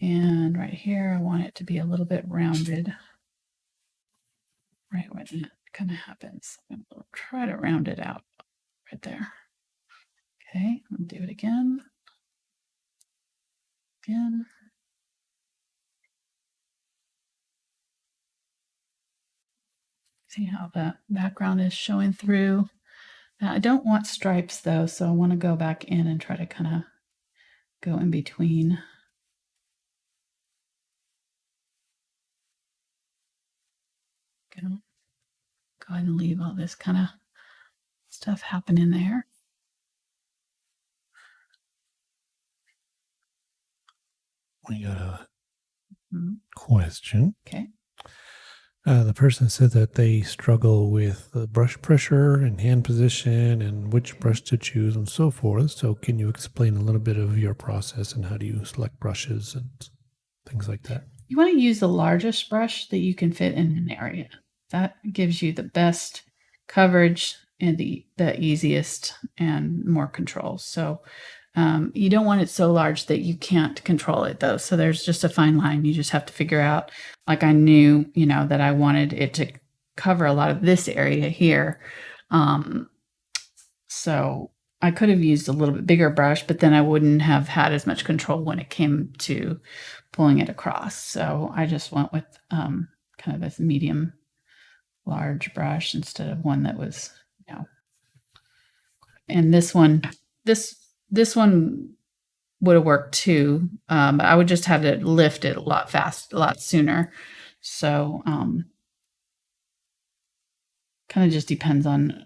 And right here, I want it to be a little bit rounded. Right when that kind of happens. I'm going to try to round it out right there. Okay, I'll do it again. Again. See how the background is showing through. Now, I don't want stripes though, so I want to go back in and try to kind of go in between. Go ahead and leave all this kind of stuff happening there. We got a question. Okay. The person said that they struggle with the brush pressure and hand position and which brush to choose and so forth. So can you explain a little bit of your process and how do you select brushes and things like that? You want to use the largest brush that you can fit in an area. That gives you the best coverage and the easiest and more control. So you don't want it so large that you can't control it though. So there's just a fine line. You just have to figure out, like I knew, you know, that I wanted it to cover a lot of this area here. So I could have used a little bit bigger brush, but then I wouldn't have had as much control when it came to pulling it across. So I just went with kind of this medium large brush instead of one that was, you know, and this one would have worked too. But I would just have to lift it a lot sooner. So kind of just depends on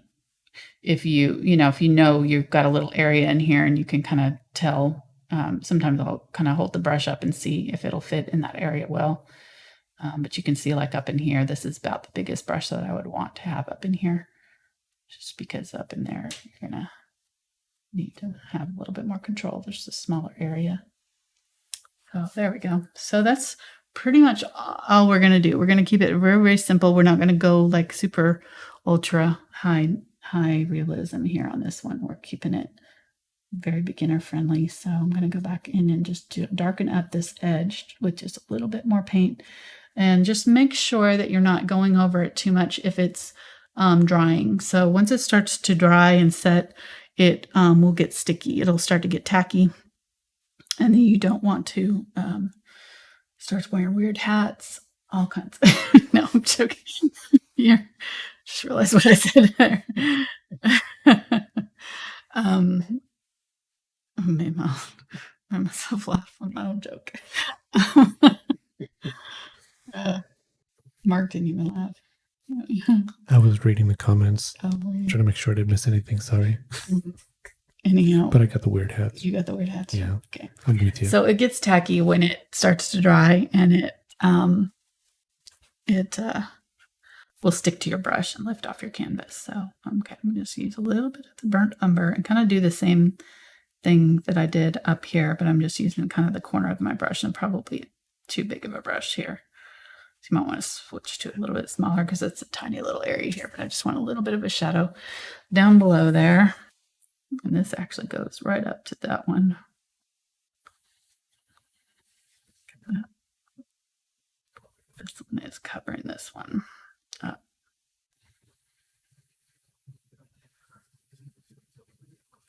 if you know you've got a little area in here and you can kind of tell. Sometimes I'll kind of hold the brush up and see if it'll fit in that area well. But you can see like up in here, this is about the biggest brush that I would want to have up in here, just because up in there, you're going to need to have a little bit more control. There's a smaller area. So there we go. So that's pretty much all we're going to do. We're going to keep it very, very simple. We're not going to go like super ultra high realism here on this one. We're keeping it very beginner friendly. So I'm going to go back in and just darken up this edge with just a little bit more paint, and just make sure that you're not going over it too much if it's drying. So once it starts to dry and set, it will get sticky. It'll start to get tacky, and then you don't want to start wearing weird hats, all kinds. No, I'm joking. Yeah, just realized what I said there. I made myself laugh on my own joke. Mark didn't even laugh. I was reading the comments, Oh, trying to make sure I didn't miss anything. Sorry. anyhow, But I got the weird hats. you got the weird hats. Yeah. Okay. I'm with you. So it gets tacky when it starts to dry, and it will stick to your brush and lift off your canvas. So okay, I'm just use a little bit of the burnt umber and kind of do the same thing that I did up here, but I'm just using kind of the corner of my brush, and probably too big of a brush here. So you might want to switch to a little bit smaller because it's a tiny little area here, but I just want a little bit of a shadow down below there. And this actually goes right up to that one. This one is covering this one up.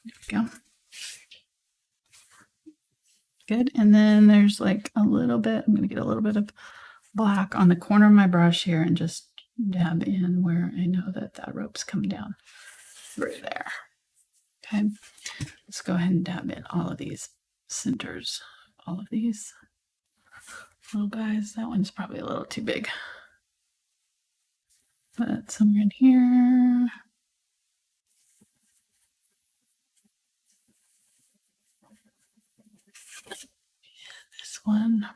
There we go. Good. And then there's like a little bit, I'm going to get a little bit of black on the corner of my brush here and just dab in where I know that that rope's coming down through there. Okay. Let's go ahead and dab in all of these centers, all of these little guys. That one's probably a little too big, but somewhere in here. This one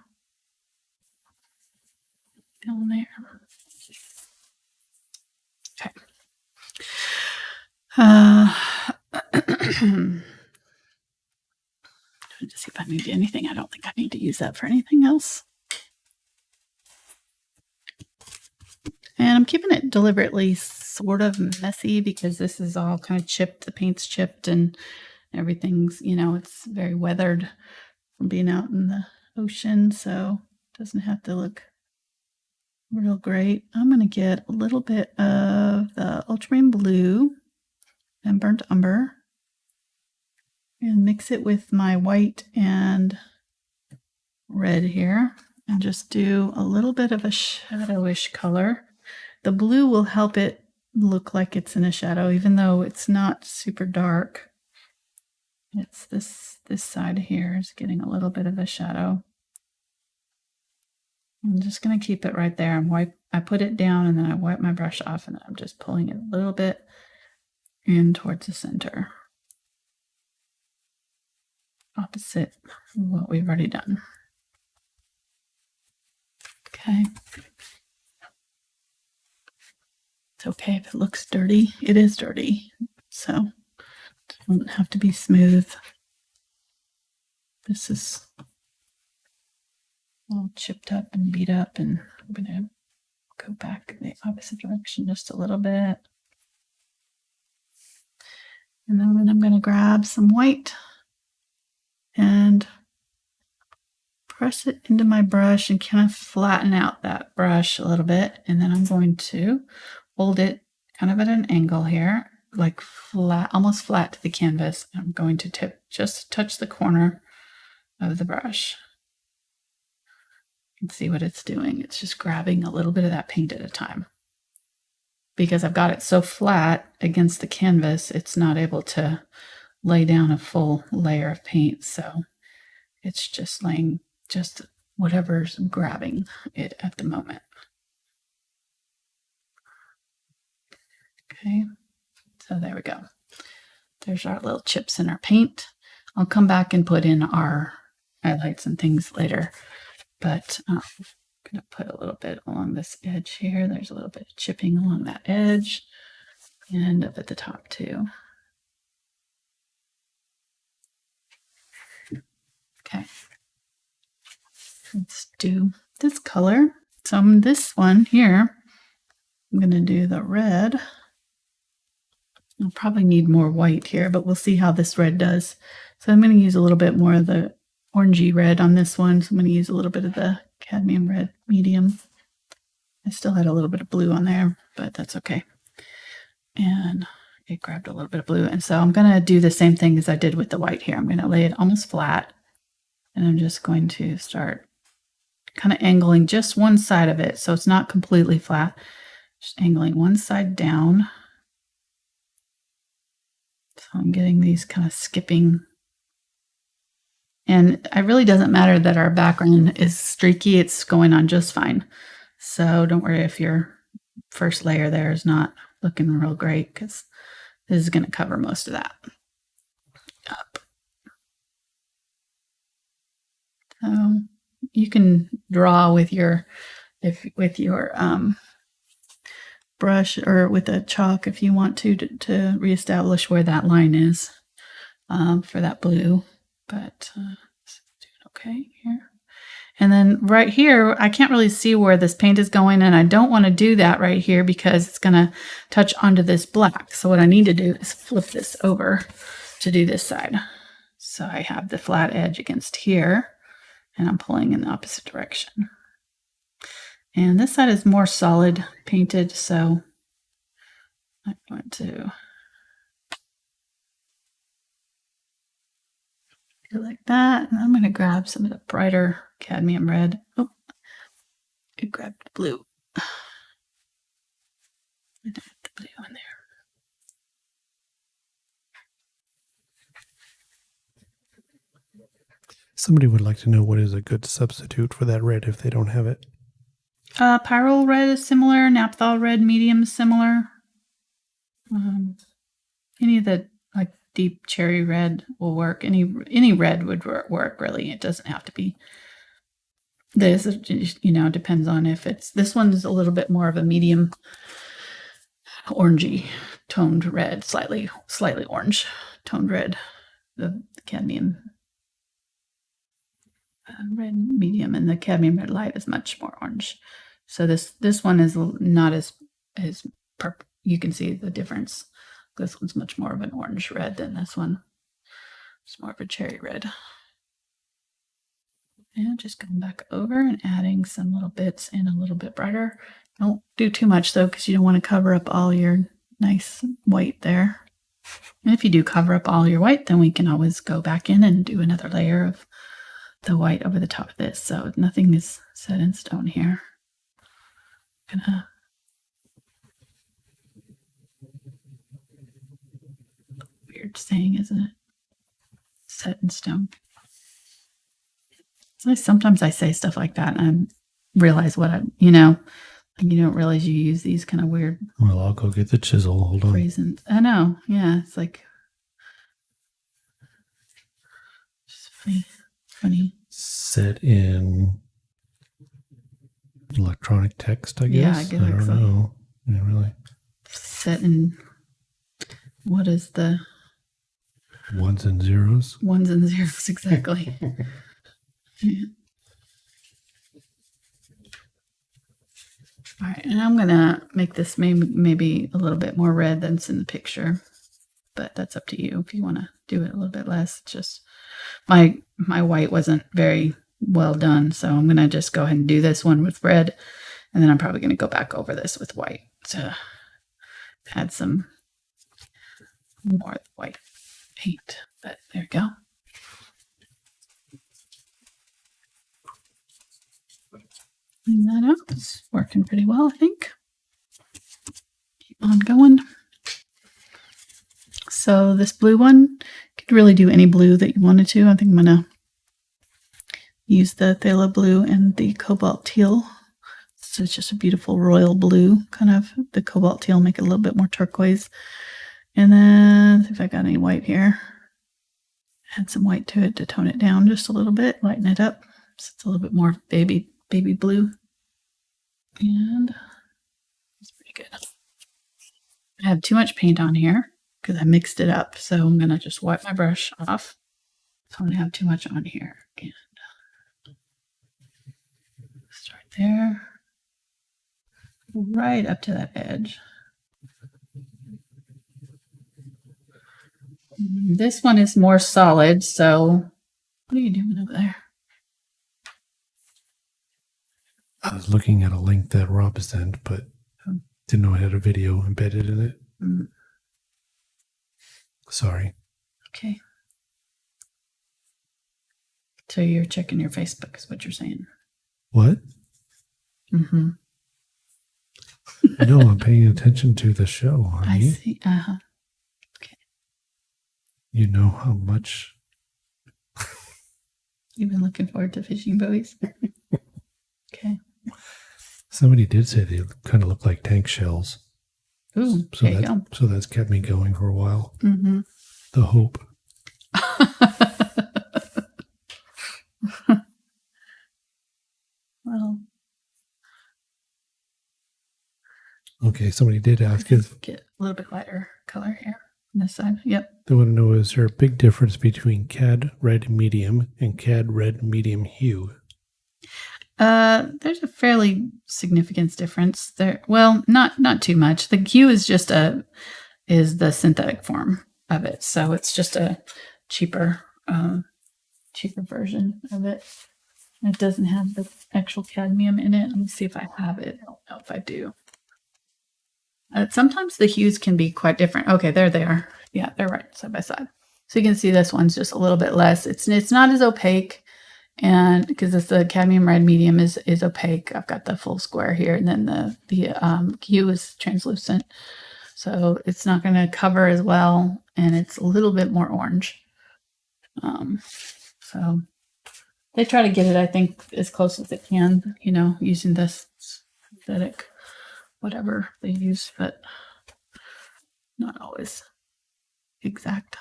down there. Okay. To see if I need anything. I don't think I need to use that for anything else. And I'm keeping it deliberately sort of messy because this is all kind of chipped. The paint's chipped and everything's, you know, it's very weathered from being out in the ocean. So it doesn't have to look real great. I'm going to get a little bit of the Ultramarine Blue and burnt umber and mix it with my white and red here and just do a little bit of a shadowish color. The blue will help it look like it's in a shadow, even though it's not super dark. It's this side here is getting a little bit of a shadow. I'm just going to keep it right there. I put it down and then I wipe my brush off, and I'm just pulling it a little bit in towards the center. Opposite what we've already done. Okay. It's okay if it looks dirty. It is dirty. So it doesn't have to be smooth. This is all chipped up and beat up, and I'm going to go back in the opposite direction just a little bit. And then I'm going to grab some white and press it into my brush and kind of flatten out that brush a little bit. And then I'm going to hold it kind of at an angle here, like flat, almost flat to the canvas. I'm going to just touch the corner of the brush. And see what it's doing. It's just grabbing a little bit of that paint at a time. Because I've got it so flat against the canvas, it's not able to lay down a full layer of paint. So it's just laying just whatever's grabbing it at the moment. Okay, so there we go. There's our little chips in our paint. I'll come back and put in our highlights and things later. But I'm going to put a little bit along this edge here. There's a little bit of chipping along that edge and up at the top too. Okay. Let's do this color. So on this one here, I'm going to do the red I'll probably need more white here, but we'll see how this red does. So I'm going to use a little bit more of the orangey red on this one. So I'm going to use a little bit of the Cadmium Red Medium. I still had a little bit of blue on there, but that's okay. And it grabbed a little bit of blue. And so I'm going to do the same thing as I did with the white here. I'm going to lay it almost flat. And I'm just going to start kind of angling just one side of it. So it's not completely flat. Just angling one side down. So I'm getting these kind of skipping. And it really doesn't matter that our background is streaky. It's going on just fine. So don't worry if your first layer there is not looking real great, because this is going to cover most of that up. So you can draw with your brush or with a chalk if you want to reestablish where that line is for that blue. But it's doing okay here. And then right here, I can't really see where this paint is going, and I don't want to do that right here because it's going to touch onto this black. So what I need to do is flip this over to do this side. So I have the flat edge against here, and I'm pulling in the opposite direction. And this side is more solid painted, so I'm going to do like that. And I'm going to grab some of the brighter cadmium red. Oh, I grabbed the blue. I don't have the blue on there. Somebody would like to know what is a good substitute for that red if they don't have it. Pyrrole red is similar. Naphthol red medium is similar. Any of the like deep cherry red will work. Any red would work really. It doesn't have to be this. Depends on if it's this one's a little bit more of a medium orangey toned red, slightly orange toned red. The cadmium red medium and the cadmium red light is much more orange. So this one is not as purple. You can see the difference. This one's much more of an orange red than this one. It's more of a cherry red. And just going back over and adding some little bits in a little bit brighter. Don't do too much though, because you don't want to cover up all your nice white there. And if you do cover up all your white, then we can always go back in and do another layer of the white over the top of this. So nothing is set in stone here. Gonna weird saying, isn't it? Set in stone. So sometimes I say stuff like that and I realize what you don't realize you use these kind of weird. Well, I'll go get the chisel. Hold on. Phrases. I know. Yeah. It's like just funny. Set in electronic text, I guess. Yeah, I guess I don't know. Yeah, really. Set in what is the ones and zeros? Ones and zeros, exactly. Yeah. All right, and I'm gonna make this maybe a little bit more red than's in the picture, but that's up to you if you want to do it a little bit less. It's just my white wasn't very well done, so I'm gonna just go ahead and do this one with red, and then I'm probably gonna go back over this with white to add some more white paint. But there we go. Clean that up. It's working pretty well, I think. Keep on going. So this blue one, you could really do any blue that you wanted to. I think I'm going to use the Phthalo blue and the Cobalt Teal. So it's just a beautiful royal blue, kind of. The Cobalt Teal make it a little bit more turquoise. And then, see if I got any white here. Add some white to it to tone it down just a little bit, lighten it up. So it's a little bit more baby blue. And it's pretty good. I have too much paint on here because I mixed it up. So I'm going to just wipe my brush off. So I'm going to have too much on here. And start there. Right up to that edge. This one is more solid, so what are you doing over there? I was looking at a link that Rob sent, but didn't know it had a video embedded in it. Sorry. Okay. So you're checking your Facebook is what you're saying. What? Mm-hmm. No, I'm paying attention to the show, honey. I see. Uh-huh. Okay. You know how much... You've been looking forward to fishing buoys? Okay. Somebody did say they kind of look like tank shells. Ooh, So there you go. So that's kept me going for a while. Mm-hmm. The hope. Well, okay, somebody did ask get a little bit lighter color here on this side. Yep. They want to know, is there a big difference between Cad Red Medium and Cad Red Medium Hue? There's a fairly significant difference there. Well, not too much. The hue is just is the synthetic form of it, so it's just a cheaper version of it. It doesn't have the actual cadmium in it. Let me see if I have it. I don't know if I do. Sometimes the hues can be quite different. Okay, there they are. Yeah, they're right side by side. So you can see this one's just a little bit less. It's not as opaque, and because it's the cadmium red medium is opaque. I've got the full square here, and then the hue is translucent, so it's not going to cover as well, and it's a little bit more orange. So they try to get it, I think, as close as they can, using this synthetic whatever they use, but not always exact.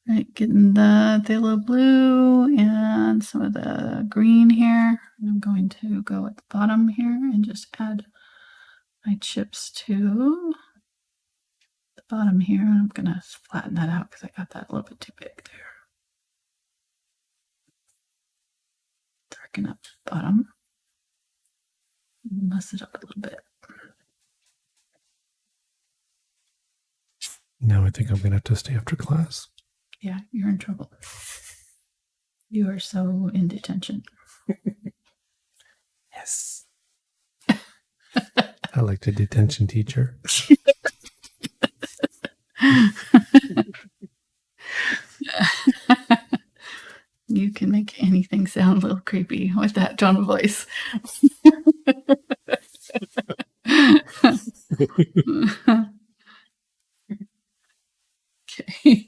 All right, getting the phthalo blue and some of the green here. I'm going to go at the bottom here and just add my chips to the bottom here. I'm going to flatten that out because I got that a little bit too big there. Darken up the bottom. Mess it up a little bit. Now I think I'm going to have to stay after class. Yeah, you're in trouble. You are so in detention. Yes. I like the detention teacher. You can make anything sound a little creepy with that tone of voice. Okay.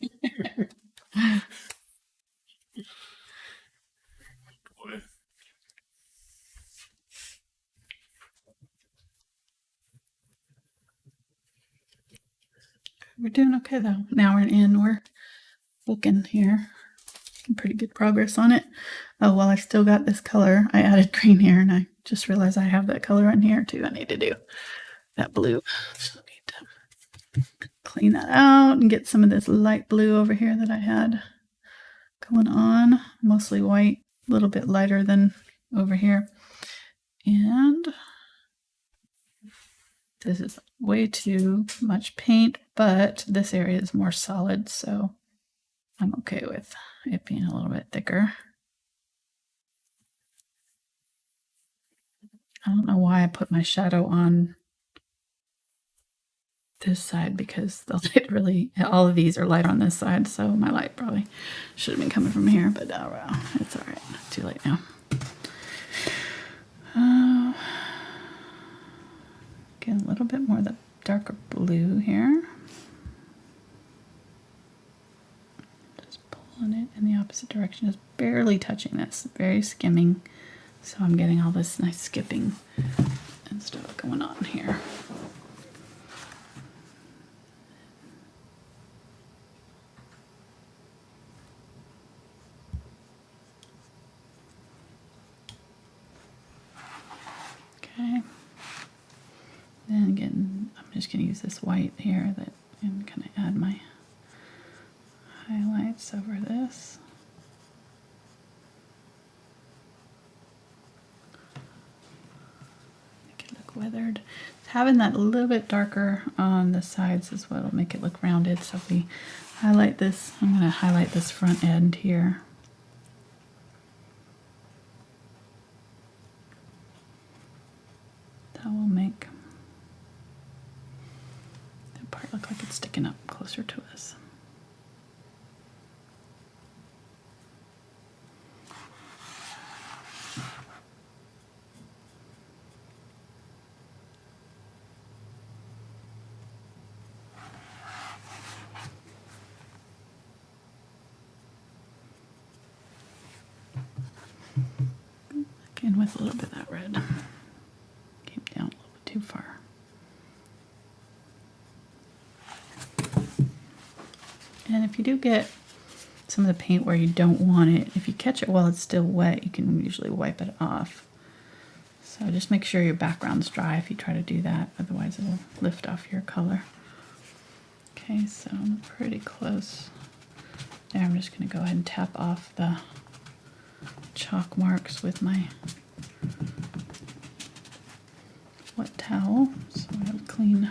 We're doing okay though. Now we're looking here. Pretty good progress on it. Oh, well, I still got this color. I added green here, and I just realized I have that color on here too. I need to do that blue. So I need to clean that out and get some of this light blue over here that I had going on. Mostly white, a little bit lighter than over here. And this is way too much paint, but this area is more solid, so I'm okay with it being a little bit thicker. I don't know why I put my shadow on this side, because the light really, all of these are light on this side, so my light probably should have been coming from here, but oh well, it's all right. It's too late now. Get a little bit more of the darker blue here. Pulling it in the opposite direction, just barely touching this, very skimming. So I'm getting all this nice skipping and stuff going on here. Okay. Then again, I'm just going to use this white here that I'm going to add my highlights over this. Make it look weathered. Having that a little bit darker on the sides is what will make it look rounded. So if we highlight this, I'm going to highlight this front end here. That will make that part look like it's sticking up closer to us. Again, with a little bit of that red. Came down a little bit too far. And if you do get some of the paint where you don't want it, if you catch it while it's still wet, you can usually wipe it off. So just make sure your background's dry if you try to do that, otherwise it'll lift off your color. Okay, so I'm pretty close. There, I'm just going to go ahead and tap off the chalk marks with my wet towel, so I have a clean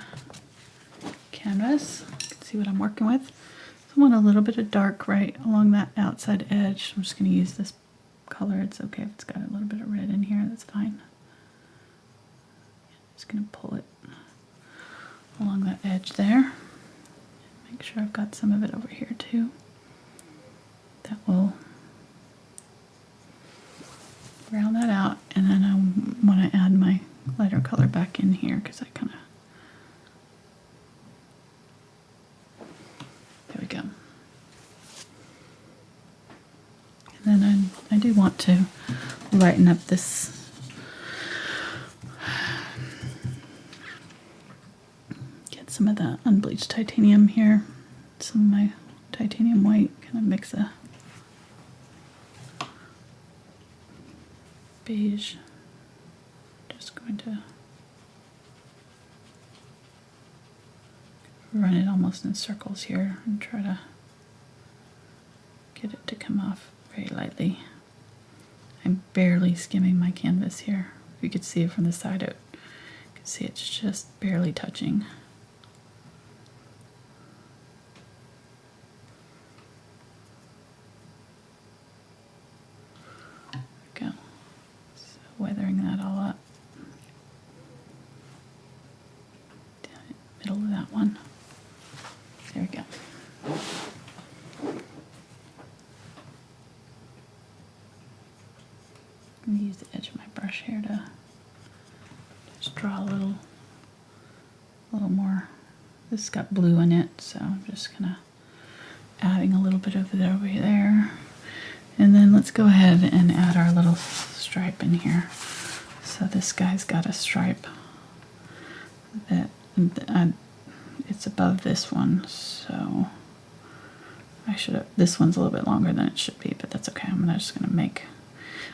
canvas. You can see what I'm working with. So I want a little bit of dark right along that outside edge. I'm just going to use this color. It's okay if it's got a little bit of red in here, that's fine. Just going to pull it along that edge there. Make sure I've got some of it over here too. That will round that out, and then I want to add my lighter color back in here because I kind of, there we go. And then I do want to lighten up this, get some of the unbleached titanium here, some of my titanium white, kind of mix a beige. Just going to run it almost in circles here and try to get it to come off very lightly. I'm barely skimming my canvas here. If you could see it from the side, you can see it's just barely touching. Weathering that all up. Down in the middle of that one. There we go. I'm going to use the edge of my brush here to just draw a little more. This has got blue in it, so I'm just kind of adding a little bit of it over there. And then let's go ahead and add our little stripe in here. So this guy's got a stripe that it's above this one, so I should have, this one's a little bit longer than it should be, but that's okay. I'm just gonna make,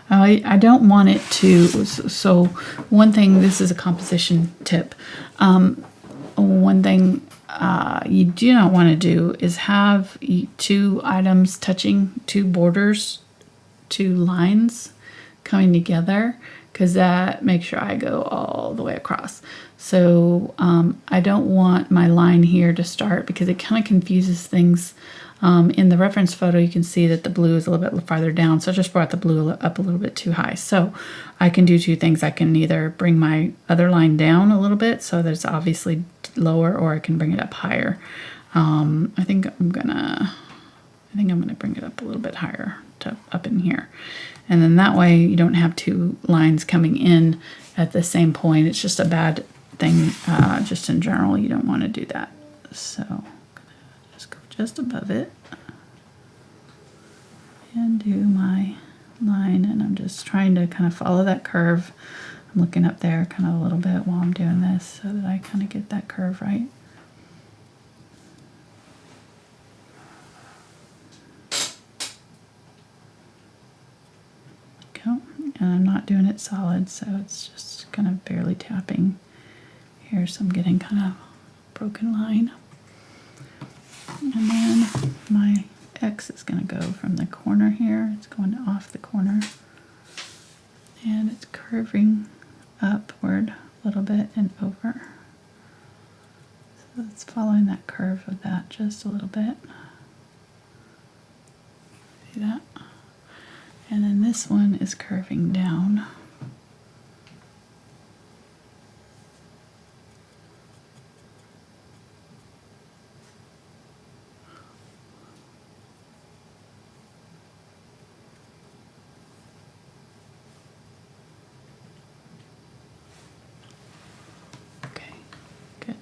I don't want it to, so one thing, this is a composition tip. One thing you do not want to do is have two items touching, two borders, two lines coming together, because that makes your eye go all the way across. So I don't want my line here to start because it kind of confuses things. In the reference photo, you can see that the blue is a little bit farther down, so I just brought the blue up a little bit too high. So I can do two things. I can either bring my other line down a little bit so that it's obviously lower, or I can bring it up higher. I think I'm gonna bring it up a little bit higher to up in here, and then that way you don't have two lines coming in at the same point. It's just a bad thing. Just in general, you don't want to do that. So I'm gonna just go just above it and do my line, and I'm just trying to kind of follow that curve. I'm looking up there kind of a little bit while I'm doing this so that I kind of get that curve right. Go. And I'm not doing it solid, so it's just kind of barely tapping here, so I'm getting kind of broken line. And then my X is going to go from the corner here. It's going off the corner, and it's curving upward a little bit and over. So it's following that curve of that just a little bit. See that? And then this one is curving down. Okay, good.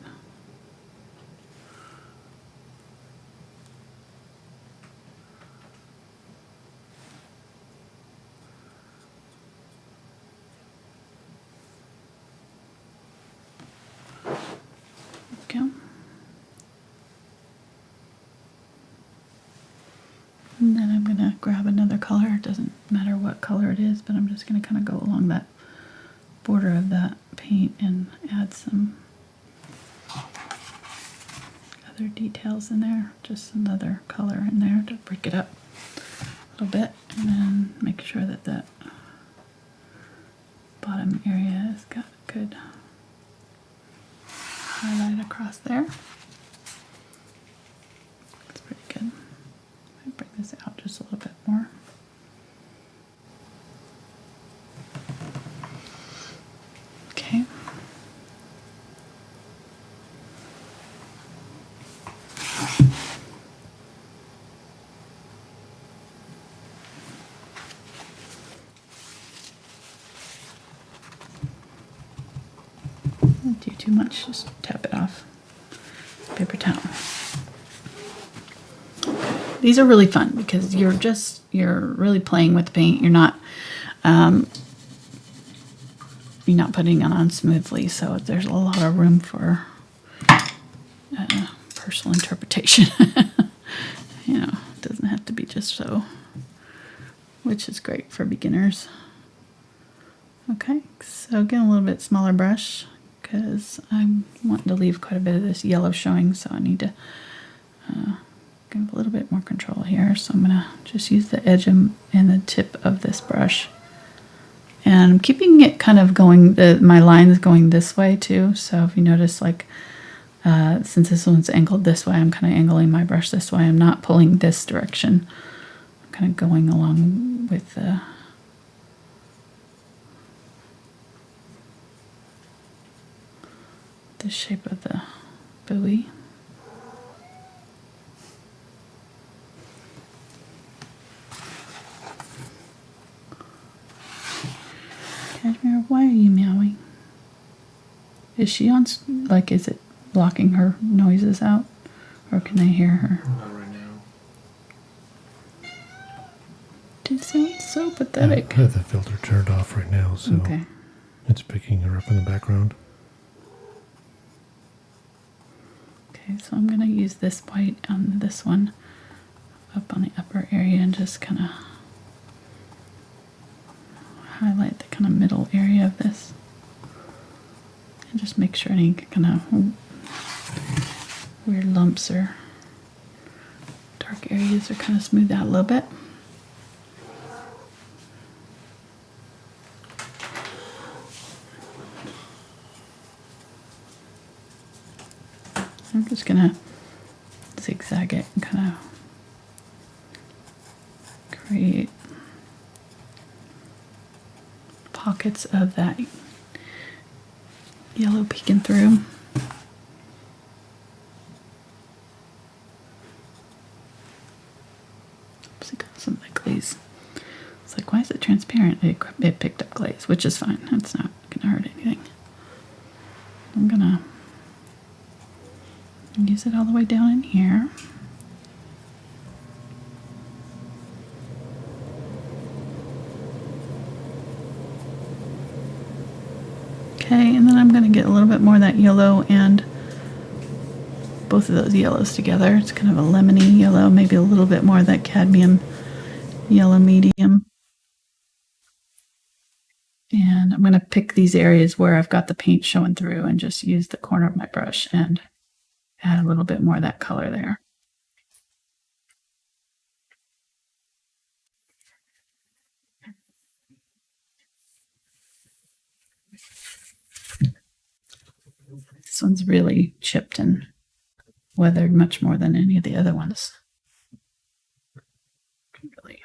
Okay. And then I'm going to grab another color. It doesn't matter what color it is, but I'm just going to kind of go along that border of that paint and add some other details in there. Just another color in there to break it up a little bit. And then make sure that that bottom area has got a good highlight across there. That's pretty good. I'll bring this out just a little bit more. Okay. Don't do too much, just tap it off. Paper towel. These are really fun because you're really playing with the paint. You're not putting it on smoothly, so there's a lot of room for personal interpretation. You know, it doesn't have to be just so, which is great for beginners. Okay, so again, a little bit smaller brush because I'm wanting to leave quite a bit of this yellow showing, so I need to give a little bit more control here. So I'm gonna just use the edge and the tip of this brush. And I'm keeping it kind of going, my lines going this way too. So if you notice, like, since this one's angled this way, I'm kind of angling my brush this way. I'm not pulling this direction. I'm kind of going along with the shape of the buoy. Cashmere, why are you meowing? Is she on, like, is it blocking her noises out? Or can I hear her? Not right now. It sounds so pathetic. I have the filter turned off right now, so Okay. it's picking her up in the background. Okay, so I'm going to use this white on this one up on the upper area and just kind of highlight the kind of middle area of this. And just make sure any kind of weird lumps or dark areas are kind of smoothed out a little bit. I'm just going to zigzag it and kind of create pockets of that yellow peeking through. Oops, I got some of that glaze. It's like, why is it transparent? It picked up glaze, which is fine. It's not going to hurt anything. I'm going to use it all the way down in here. Okay, and then I'm going to get a little bit more of that yellow and both of those yellows together. It's kind of a lemony yellow, maybe a little bit more of that cadmium yellow medium. And I'm going to pick these areas where I've got the paint showing through and just use the corner of my brush and add a little bit more of that color there. one's really chipped and weathered much more than any of the other ones. Really.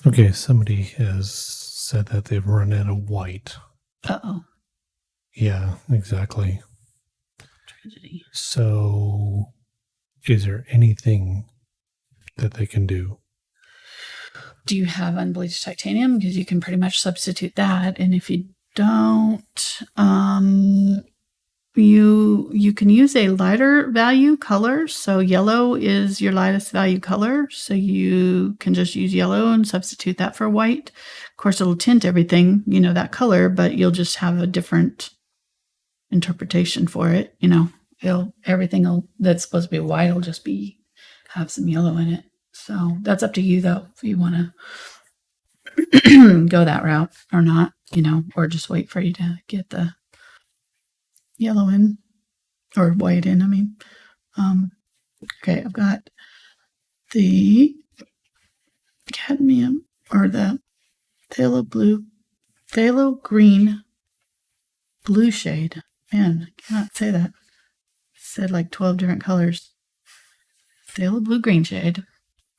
Okay, somebody has said that they've run out of white. Uh-oh. Yeah, exactly. Tragedy. So, is there anything that they can do? Do you have unbleached titanium? Because you can pretty much substitute that. And if you don't, you can use a lighter value color. So yellow is your lightest value color. So you can just use yellow and substitute that for white. Of course, it'll tint everything, that color, but you'll just have a different interpretation for it. Everything that's supposed to be white will just have some yellow in it. So that's up to you, though, if you want to go that route or not, or just wait for you to get the yellow in or white in. Okay, I've got the cadmium or the phthalo green blue shade. Man, I cannot say that. It said like 12 different colors. Phthalo blue green shade.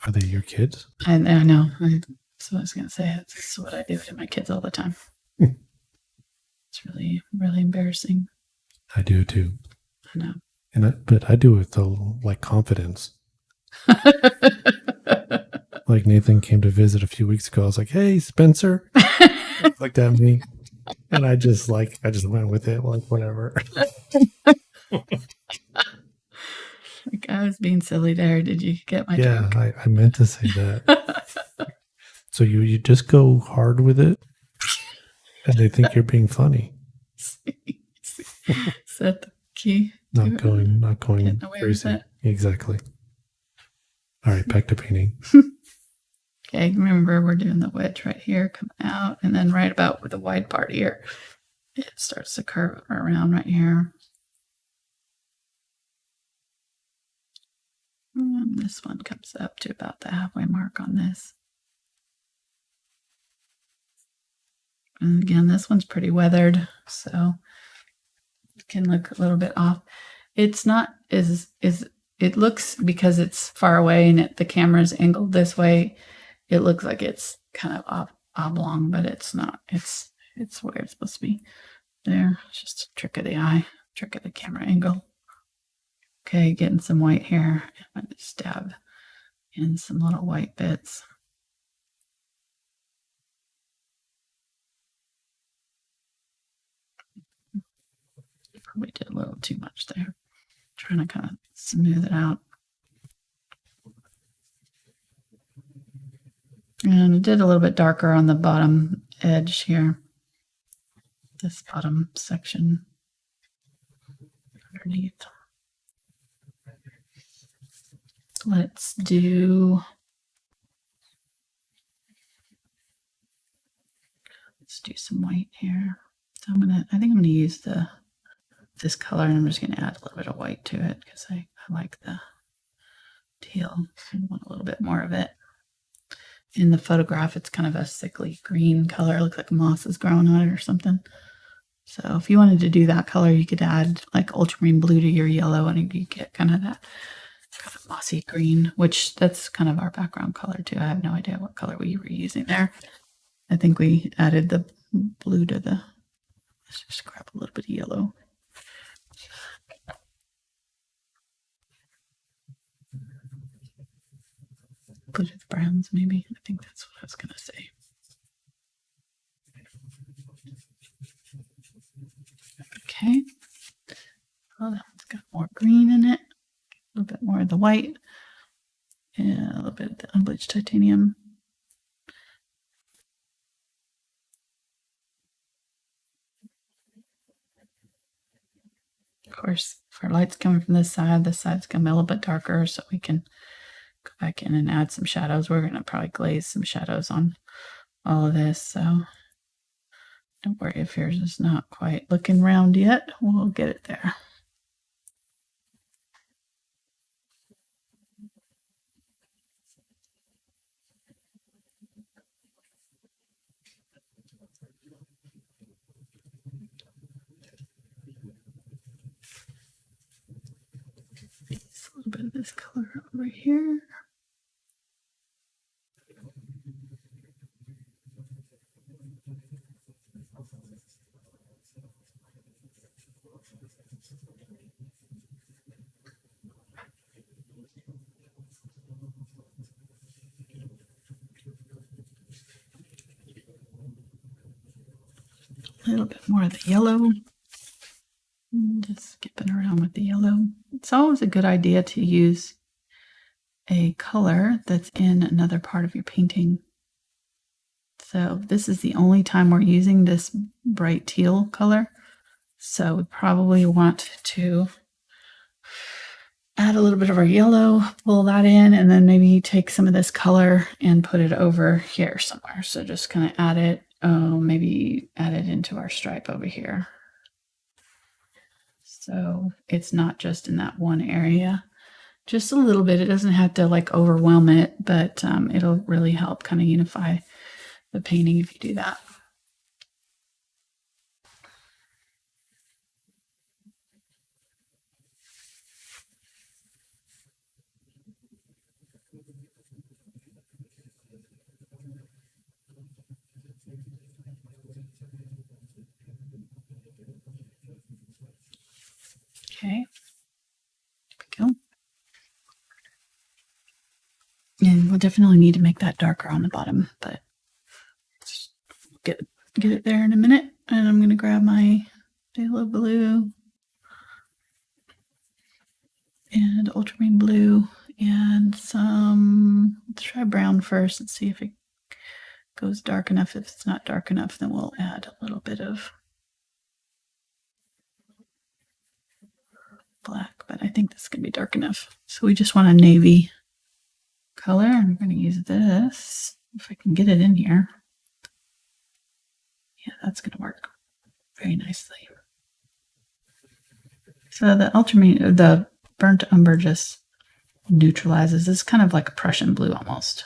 Are they your kids? I know. That's what I was going to say. That's what I do to my kids all the time. It's really, really embarrassing. I do too. I know. But I do it with confidence. Like Nathan came to visit a few weeks ago. I was like, "Hey, Spencer," looked at me, and I just went with it, like whatever. Like I was being silly there. Did you get my joke? Yeah, I meant to say that. So you just go hard with it, and they think you're being funny. Set the key. Not going crazy. Exactly. All right, back to painting. Okay, remember we're doing the wedge right here, coming out, and then right about with the wide part here, it starts to curve around right here. And this one comes up to about the halfway mark on this. And again, this one's pretty weathered, so it can look a little bit off. It's not it looks, because it's far away and the camera's angled this way, it looks like it's kind of oblong, but it's not. It's where it's supposed to be. There, it's just a trick of the eye, trick of the camera angle. Okay, getting some white here. I'm going to stab in some little white bits. Probably did a little too much there. Trying to kind of smooth it out. And it did a little bit darker on the bottom edge here. This bottom section underneath. Let's do some white here. So I think I'm gonna use this color, and I'm just gonna add a little bit of white to it because I like the teal. I want a little bit more of it. In the photograph, it's kind of a sickly green color. It looks like moss is growing on it or something. So if you wanted to do that color, you could add like ultramarine blue to your yellow, and you get kind of that kind of mossy green, which that's kind of our background color too. I have no idea what color we were using there. I think we added the blue to the, let's just grab a little bit of yellow. Blue with browns, maybe. I think that's what I was going to say. Okay. Oh, that one's got more green in it. A little bit more of the white. And a little bit of the unbleached titanium. Of course, if our light's coming from this side's going to be a little bit darker, so we can go back in and add some shadows. We're going to probably glaze some shadows on all of this, so don't worry if yours is not quite looking round yet. We'll get it there. A little bit of this color over here. A little bit more of the yellow. Just skipping around with the yellow. It's always a good idea to use a color that's in another part of your painting. So this is the only time we're using this bright teal color. So we probably want to add a little bit of our yellow, pull that in, and then maybe take some of this color and put it over here somewhere. So just kind of add it, maybe add it into our stripe over here. So it's not just in that one area, just a little bit. It doesn't have to like overwhelm it, but it'll really help kind of unify the painting if you do that. Okay, there we go. And we'll definitely need to make that darker on the bottom, but get it there in a minute. And I'm going to grab my Phthalo blue and Ultramarine blue and some, let's try brown first and see if it goes dark enough. If it's not dark enough, then we'll add a little bit of black, but I think this can be dark enough. So we just want a navy color. I'm going to use this if I can get it in here. Yeah, that's going to work very nicely. So the ultramarine, the burnt umber just neutralizes. It's kind of like a Prussian blue almost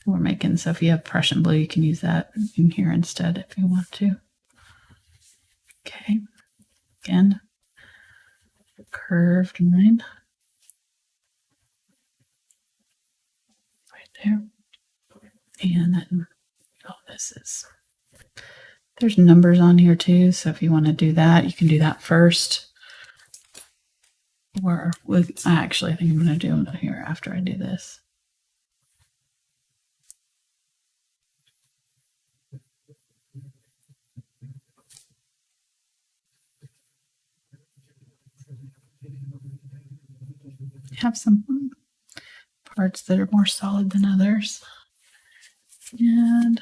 we're making. So if you have Prussian blue, you can use that in here instead if you want to. Okay, again, curved line right there. And then, oh, this is, there's numbers on here too. So if you want to do that, you can do that first. Or with, actually, I think I'm going to do it here after I do this. Have some parts that are more solid than others. And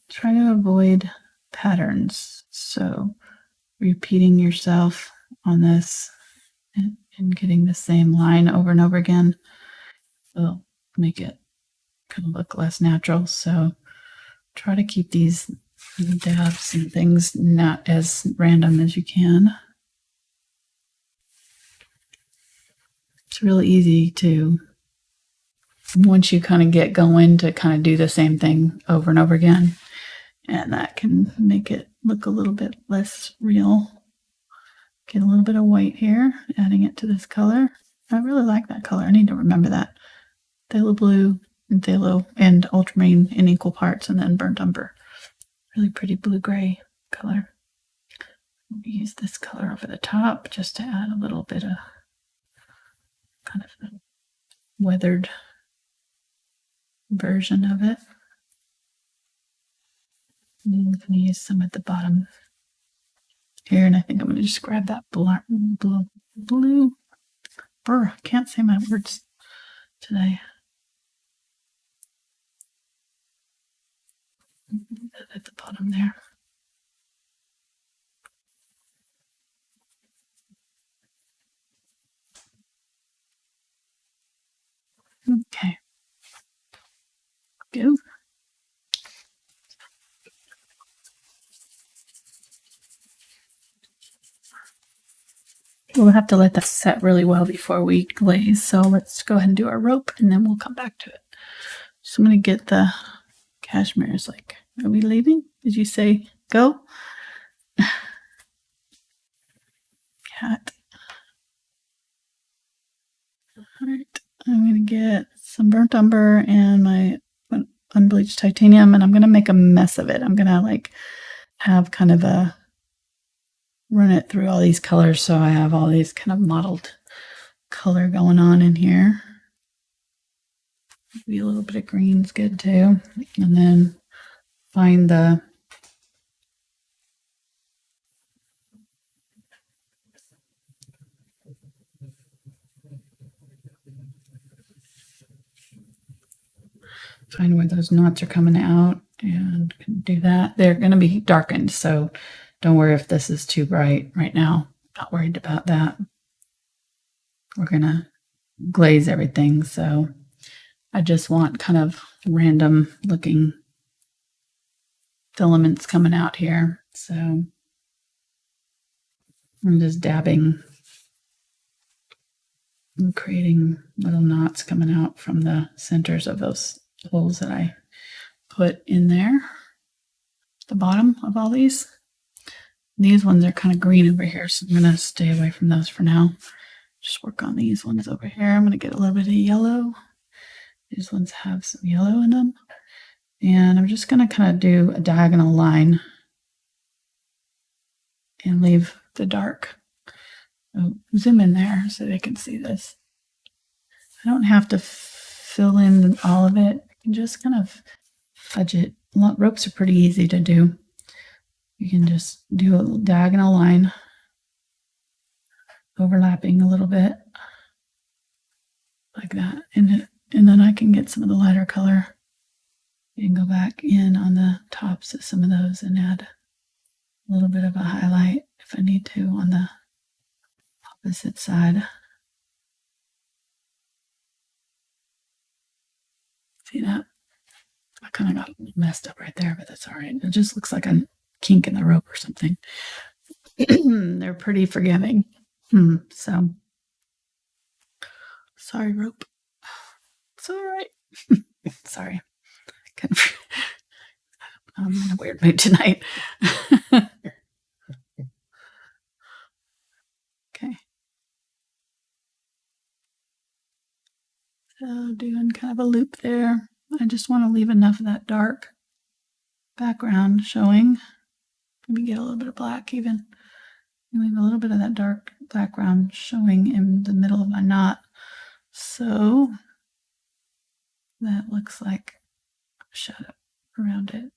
try to avoid patterns. So repeating yourself on this and getting the same line over and over again will make it kind of look less natural. So try to keep these dabs and things not as random as you can. It's really easy to, once you kind of get going, to kind of do the same thing over and over again. And that can make it look a little bit less real. Get a little bit of white here, adding it to this color. I really like that color. I need to remember that. Phthalo blue and phthalo and ultramarine in equal parts, and then burnt umber. Really pretty blue-gray color. Use this color over the top just to add a little bit of kind of a weathered version of it. And I'm going to use some at the bottom here, and I think I'm going to just grab that blue. I can't say my words today. At the bottom there. Go. We'll have to let that set really well before we glaze. So let's go ahead and do our rope and then we'll come back to it. So I'm going to get the cashmere's like, are we leaving? Did you say go? Cat. All right. I'm going to get some burnt umber and my unbleached titanium, and I'm going to make a mess of it. I'm going to like have kind of a run it through all these colors so I have all these kind of mottled color going on in here. Maybe a little bit of green's good too. And then find the find where those knots are coming out and can do that. They're going to be darkened, so don't worry if this is too bright right now. Not worried about that. We're going to glaze everything, so I just want kind of random looking filaments coming out here. So I'm just dabbing and creating little knots coming out from the centers of those holes that I put in there. The bottom of all these. These ones are kind of green over here, so I'm going to stay away from those for now. Just work on these ones over here. I'm going to get a little bit of yellow. These ones have some yellow in them. And I'm just going to kind of do a diagonal line and leave the dark. So zoom in there so they can see this. I don't have to fill in all of it. I can just kind of fudge it. Ropes are pretty easy to do. You can just do a diagonal line, overlapping a little bit, like that. And then I can get some of the lighter color and go back in on the tops of some of those and add a little bit of a highlight if I need to on the opposite side. See that? I kind of got messed up right there, but that's all right. It just looks like a kink in the rope or something. They're pretty forgiving. So, sorry, rope. It's all right. Sorry. I'm in a weird mood tonight. Okay. So doing kind of a loop there. I just want to leave enough of that dark background showing. Let me get a little bit of black even. Leave a little bit of that dark background showing in the middle of my knot. So that looks like a shadow around it.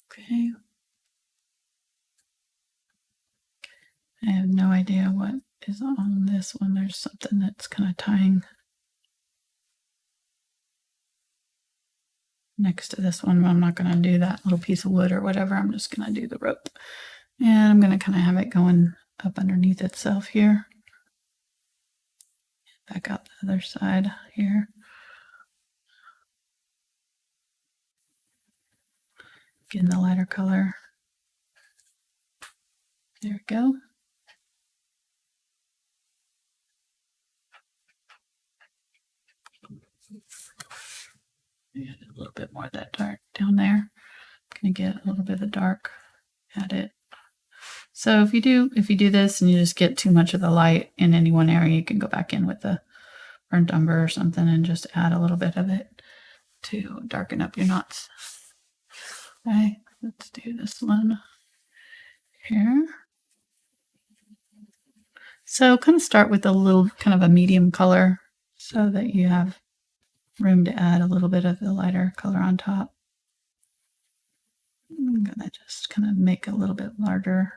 Okay. I have no idea what is on this one. There's something that's kind of tying next to this one. I'm not going to do that little piece of wood or whatever. I'm just going to do the rope. And I'm going to kind of have it going up underneath itself here. Back out the other side here. Getting the lighter color. There we go. Add a little bit more of that dark down there. I'm going to get a little bit of dark, add it. So if you do this and you just get too much of the light in any one area, you can go back in with the burnt umber or something and just add a little bit of it to darken up your knots. Okay, let's do this one here. So kind of start with a little kind of a medium color so that you have room to add a little bit of the lighter color on top. I'm gonna just kind of make a little bit larger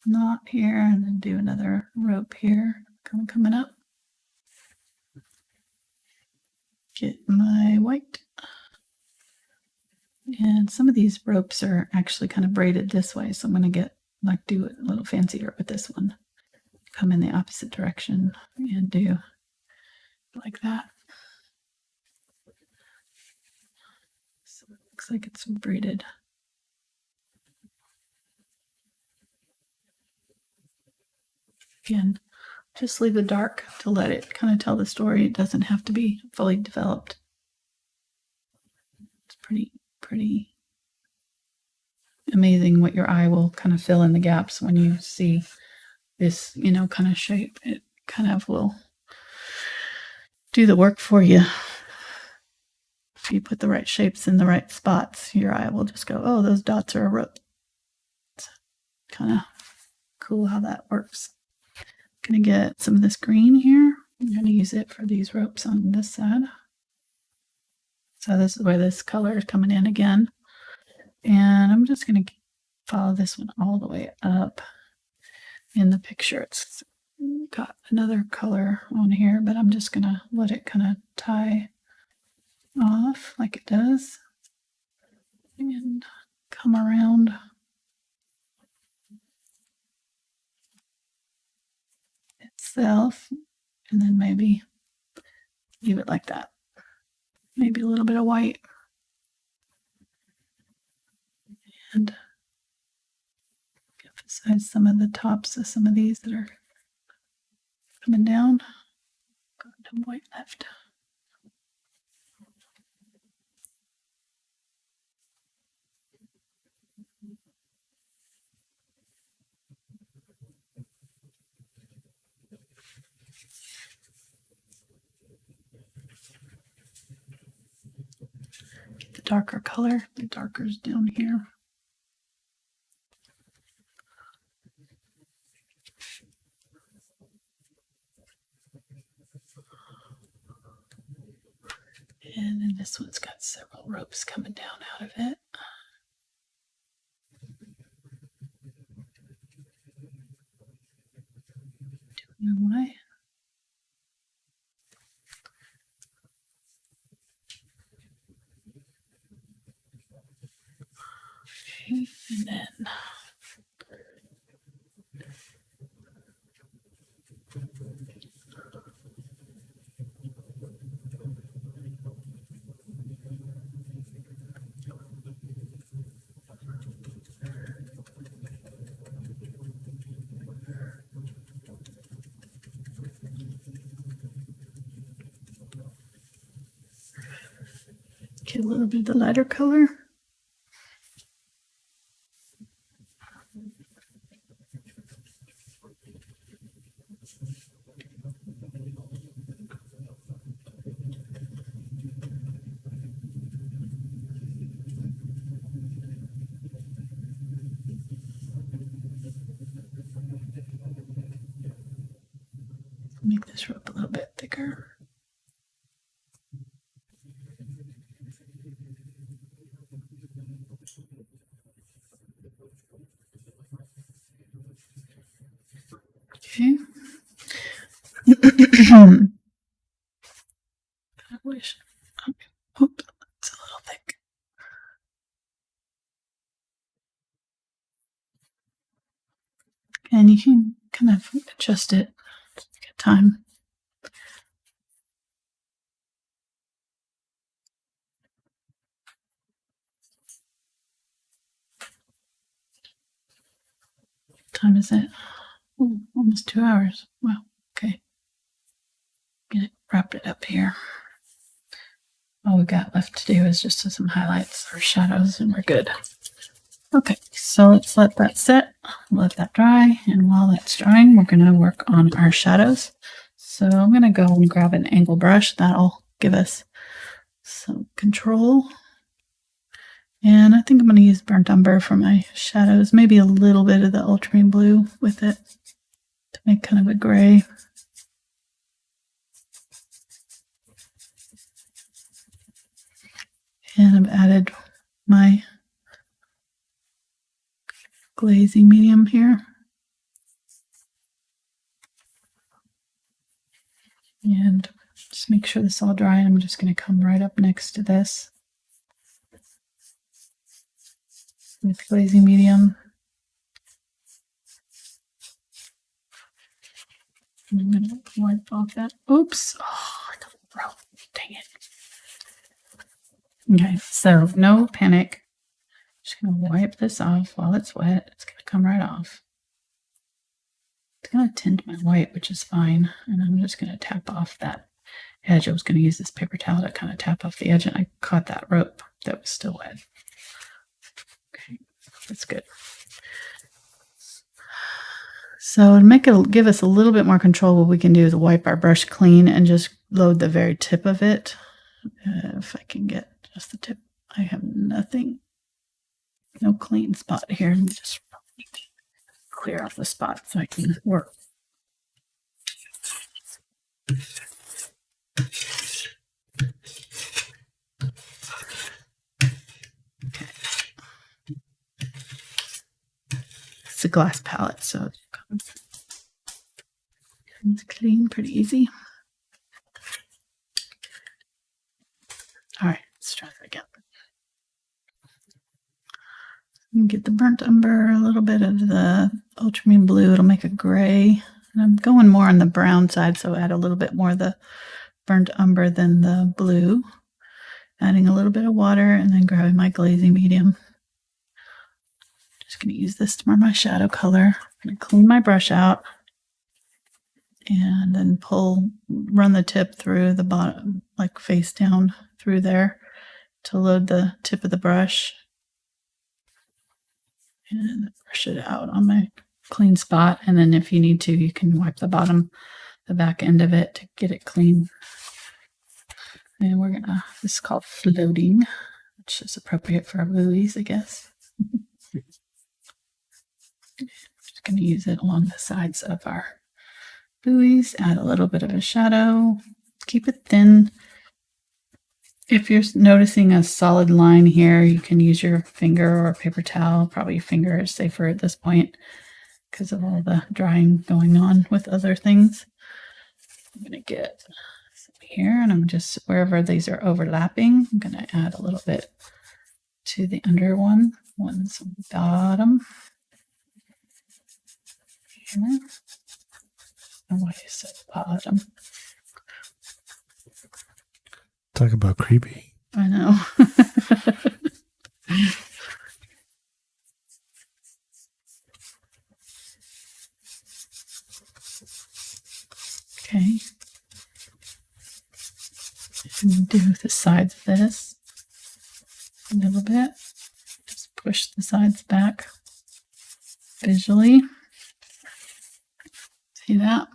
knot here and then do another rope here coming up. Get my white. And some of these ropes are actually kind of braided this way, so I'm going to do it a little fancier with this one. Come in the opposite direction and do like that. Looks like it's braided. Again, just leave the dark to let it kind of tell the story. It doesn't have to be fully developed. It's pretty amazing what your eye will kind of fill in the gaps when you see this, you know, kind of shape. It kind of will do the work for you. If you put the right shapes in the right spots, your eye will just go, oh, those dots are a rope. It's kind of cool how that works. I'm going to get some of this green here. I'm going to use it for these ropes on this side. So this is where this color is coming in again. And I'm just going to follow this one all the way up in the picture. It's got another color on here, but I'm just going to let it kind of tie off like it does and come around itself, and then maybe leave it like that. Maybe a little bit of white and emphasize some of the tops of some of these that are coming down. Got some white left. Get the darker color. The darker's down here. And then this one's got several ropes coming down out of it. Don't know why. Okay, and then get a little bit of the lighter color. Make this rope a little bit thicker. Okay. I wish. Okay. Oops, it's a little thick. And you can kind of adjust it at time. What time is it? Ooh, almost 2 hours. Wow. Okay. Get it wrapped it up here. All we got left to do is just some highlights or shadows, and we're good. Okay, so let's let that set, let that dry, and while that's drying, we're going to work on our shadows. So I'm going to go and grab an angle brush. That'll give us some control. And I think I'm going to use burnt umber for my shadows, maybe a little bit of the ultramarine blue with it to make kind of a gray. And I've added my glazing medium here. And just make sure this is all dry. I'm just going to come right up next to this with glazing medium. And I'm going to wipe off that. Oops. Oh, the rope. Dang it. Okay, so no panic. Just going to wipe this off while it's wet. It's going to come right off. It's going to tint my white, which is fine. And I'm just going to tap off that edge. I was going to use this paper towel to kind of tap off the edge, and I caught that rope that was still wet. Okay, that's good. So to give us a little bit more control, what we can do is wipe our brush clean and just load the very tip of it. If I can get just the tip. I have nothing, no clean spot here. Let me just clear off the spot so I can work. Okay. It's a glass palette, so it comes clean pretty easy. All right, let's try that again. Get the burnt umber, a little bit of the ultramarine blue. It'll make a gray. And I'm going more on the brown side, so add a little bit more of the burnt umber than the blue. Adding a little bit of water and then grabbing my glazing medium. Just going to use this to mark my shadow color. I'm going to clean my brush out and then run the tip through the bottom, like face down through there to load the tip of the brush. And brush it out on my clean spot. And then if you need to, you can wipe the back end of it to get it clean. And this is called floating, which is appropriate for our buoys, I guess. Just going to use it along the sides of our buoys, add a little bit of a shadow, keep it thin. If you're noticing a solid line here, you can use your finger or a paper towel. Probably your finger is safer at this point because of all the drying going on with other things. I'm going to get some here, and I'm just, wherever these are overlapping, I'm going to add a little bit to the under one's on the bottom. Here. And why is it bottom? Talk about creepy. I know. Okay. And do the sides of this a little bit. Just push the sides back visually. See that?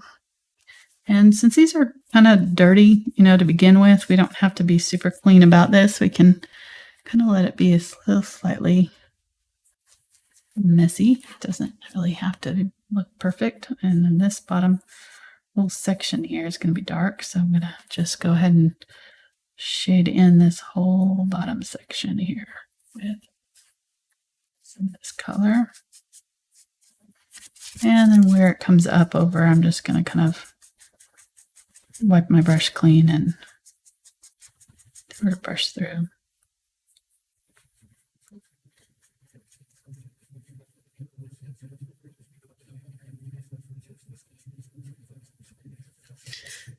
And since these are kind of dirty, to begin with, we don't have to be super clean about this. We can kind of let it be a little slightly messy. It doesn't really have to look perfect. And then this bottom little section here is going to be dark. So I'm going to just go ahead and shade in this whole bottom section here with some of this color. And then where it comes up over, I'm just going to kind of wipe my brush clean and sort of brush through.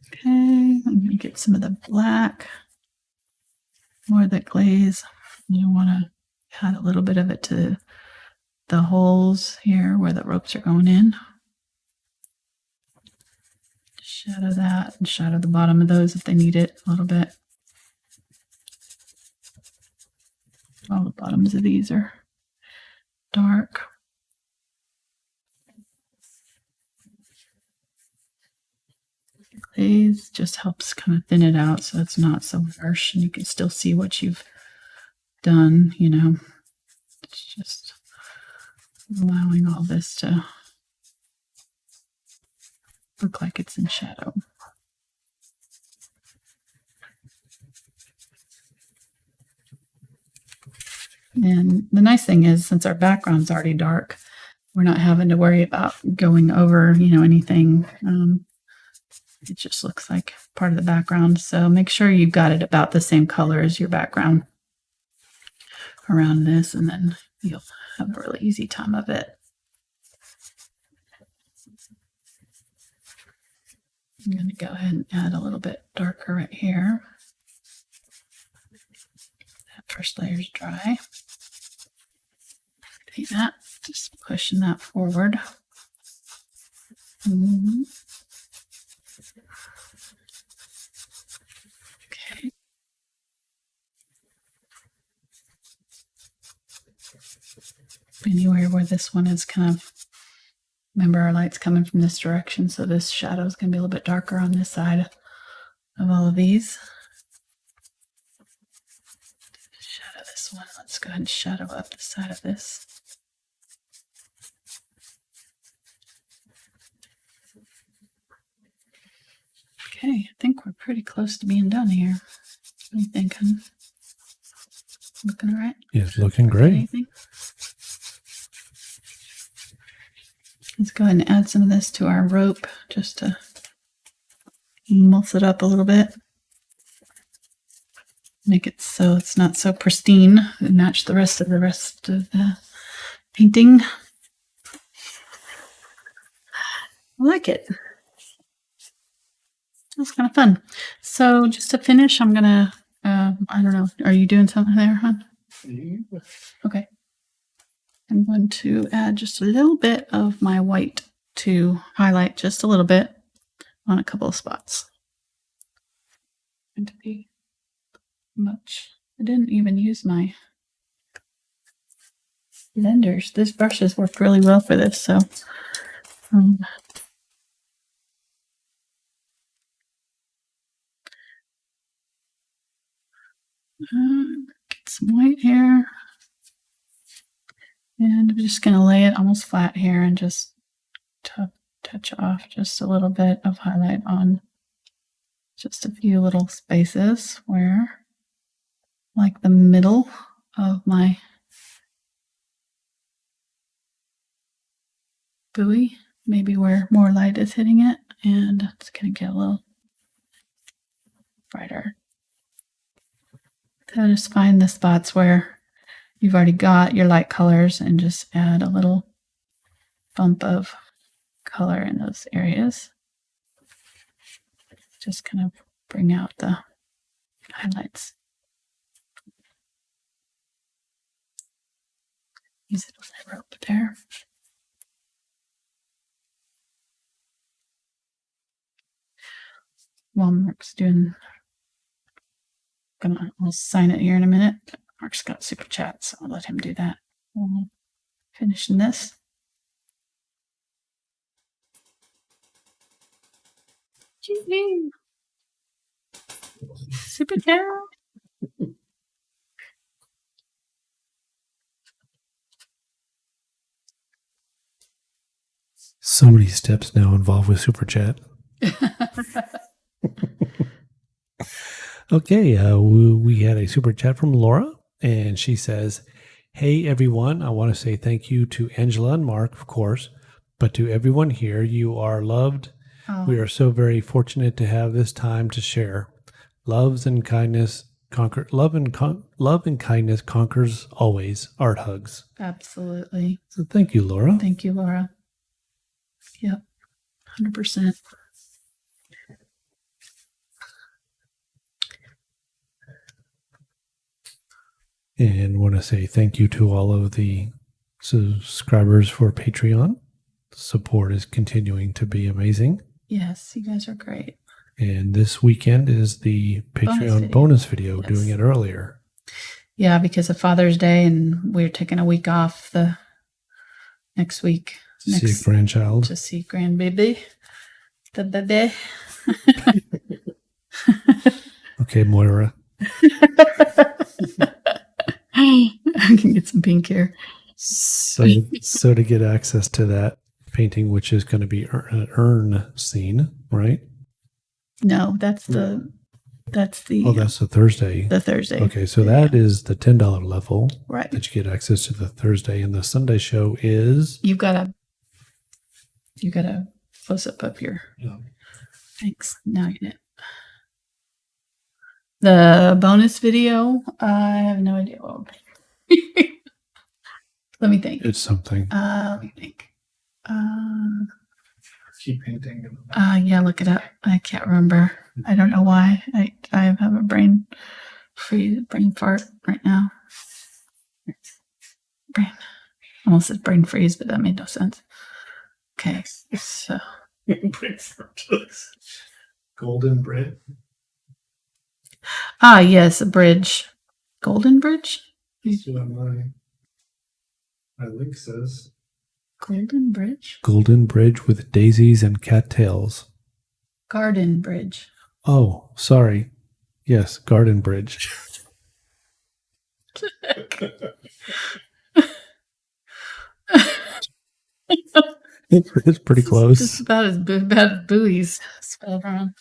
Okay, I'm going to get some of the black, more of the glaze. You want to add a little bit of it to the holes here where the ropes are going in. Shadow that and shadow the bottom of those if they need it a little bit. All the bottoms of these are dark. Glaze just helps kind of thin it out so it's not so harsh and you can still see what you've done, It's just allowing all this to look like it's in shadow. And the nice thing is, since our background's already dark, we're not having to worry about going over, anything. It just looks like part of the background. So make sure you've got it about the same color as your background around this, and then you'll have a really easy time of it. I'm going to go ahead and add a little bit darker right here. first layer's dry. See that? Just pushing that forward. Okay. Anywhere where this one is kind of, remember our light's coming from this direction, so this shadow is going to be a little bit darker on this side of all of these. Shadow this one. Let's go ahead and shadow up the side of this. Okay, I think we're pretty close to being done here. What are you thinking? Looking all right? It's looking great. Anything? Let's go ahead and add some of this to our rope just to mulch it up a little bit. Make it so it's not so pristine and match the rest of the painting. I like it. That's kind of fun. So just to finish, I'm gonna, I don't know, are you doing something there, hon? Okay. I'm going to add just a little bit of my white to highlight just a little bit on a couple of spots. Going to be much. I didn't even use my blenders. This brush has worked really well for this, so get some white here. And I'm just going to lay it almost flat here and just touch off just a little bit of highlight on just a few little spaces where, like the middle of my buoy, maybe where more light is hitting it, and it's going to get a little brighter. So just find the spots where you've already got your light colors and just add a little bump of color in those areas. Just kind of bring out the highlights. Use it on that rope there. While Mark's I'll sign it here in a minute. Mark's got super chat, so I'll let him do that. Finishing this. Super chat. So many steps now involved with Super Chat. Okay, we had a Super Chat from Laura, and she says, "Hey everyone, I want to say thank you to Angela and Mark, of course, but to everyone here, you are loved. Oh. We are so very fortunate to have this time to share. Love and kindness conquers always. Art hugs." Absolutely. So thank you, Laura. Thank you, Laura. Yep, 100%. And want to say thank you to all of the subscribers for Patreon. The support is continuing to be amazing. Yes, you guys are great. And this weekend is the Patreon bonus video, yes. Doing it earlier. Yeah, because of Father's Day, and we're taking a week off the next week. See a grandchild. To see grandbaby. The baby. Okay, Moira. I can get some pink here. So to get access to that painting, which is going to be an urn scene, right? No, that's the that's the Thursday. The Thursday. Okay, so that is the $10 level, right? That you get access to the Thursday, and the Sunday show is you got a close up of your. Yeah. Thanks. Now you did. The bonus video, I have no idea what would be. Let me think. It's something. Let me think. Keep painting. Yeah, look it up. I can't remember. I don't know why. I have a brain brain fart right now. Brain. Almost said brain freeze, but that made no sense. Okay, so Golden bread. Yes, a bridge. Golden bridge? That's what my link says. Golden bridge? Golden bridge with daisies and cattails. Garden bridge. Oh, sorry. Yes, garden bridge. It's pretty close. Just about as bad as buoys spelled wrong.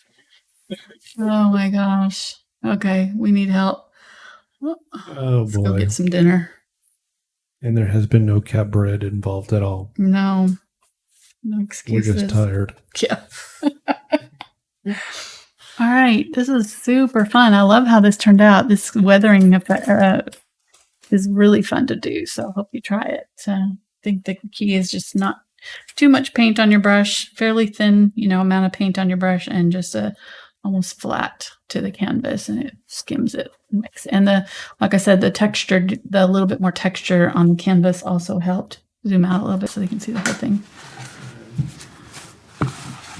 Oh my gosh. Okay, we need help. Oh Let's boy. go get some dinner. And there has been no cat bread involved at all. No excuses. We're just tired. Yeah. All right. This is super fun. I love how this turned out. This weathering is really fun to do. So I hope you try it. I think the key is just not too much paint on your brush, fairly thin, amount of paint on your brush, and just almost flat to the canvas, and it skims it. And like I said, the little bit more texture on the canvas also helped. Zoom out a little bit so you can see the whole thing.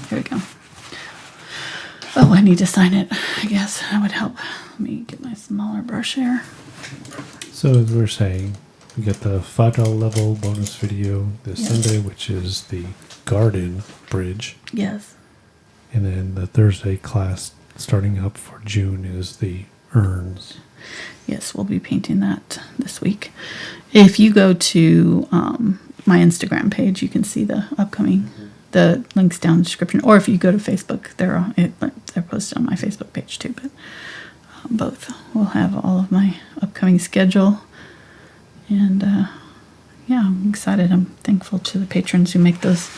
Here we go. Oh, I need to sign it. I guess that would help. Let me get my smaller brush here. So as we're saying, we got the $5 level bonus video this Sunday, which is the garden bridge. Yes. And then the Thursday class starting up for June is the urns. Yes, we'll be painting that this week. If you go to my Instagram page, you can see the upcoming, the links down in the description. Or if you go to Facebook, they're posted on my Facebook page too. But both will have all of my upcoming schedule. And yeah, I'm excited. I'm thankful to the patrons who make those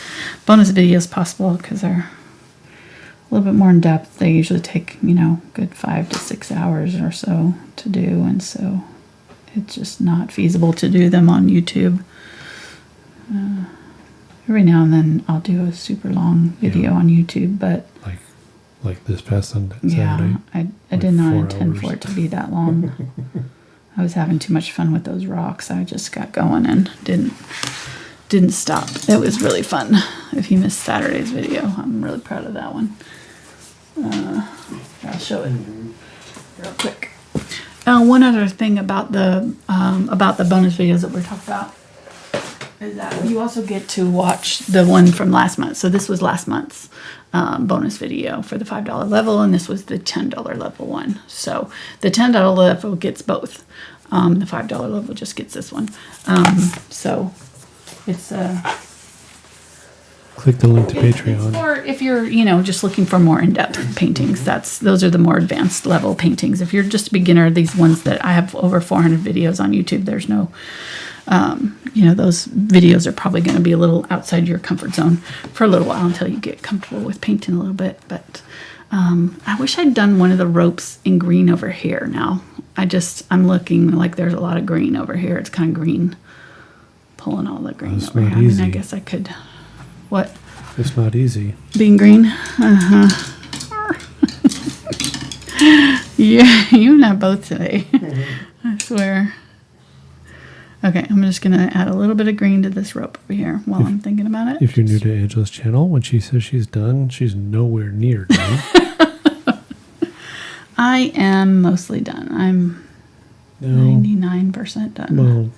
bonus videos possible, because they're a little bit more in depth. They usually take, good 5 to 6 hours or so to do. And so it's just not feasible to do them on YouTube. Every now and then I'll do a super long video on YouTube, but like this past Saturday. Yeah, I did not intend for it to be that long. I was having too much fun with those rocks. I just got going and didn't stop. It was really fun. If you missed Saturday's video, I'm really proud of that one. I'll show it real quick. One other thing about the bonus videos that we're talking about is that you also get to watch the one from last month. So this was last month's bonus video for the $5 level, and this was the $10 level one. So the $10 level gets both. The $5 level just gets this one. So it's click the link to Patreon. Or if you're, just looking for more in-depth paintings, those are the more advanced level paintings. If you're just a beginner, these ones that I have over 400 videos on YouTube, there's no, those videos are probably going to be a little outside your comfort zone for a little while until you get comfortable with painting a little bit. But I wish I'd done one of the ropes in green over here. Now I'm looking like there's a lot of green over here. It's kind of green, pulling all the green over here. Easy. I mean, I guess I could. What? It's not easy. Being green? Uh-huh. Yeah, you and I both today. I swear. Okay, I'm just going to add a little bit of green to this rope over here while I'm thinking about it. If you're new to Angela's channel, when she says she's done, she's nowhere near done. I am mostly done. I'm 99% done. Well,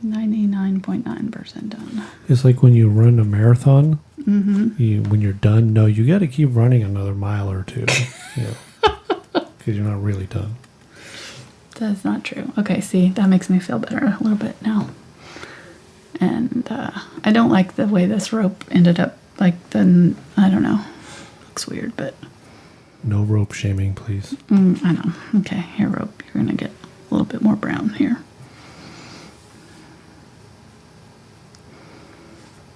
99.9% done. it's like when you run a marathon. Mm-hmm. When you're done, you got to keep running another mile or two. Because you're not really done. That's not true. Okay, see, that makes me feel better a little bit now. And I don't like the way this rope ended up. I don't know. Looks weird, but... No rope shaming, please. I know. Okay, here, rope. You're going to get a little bit more brown here.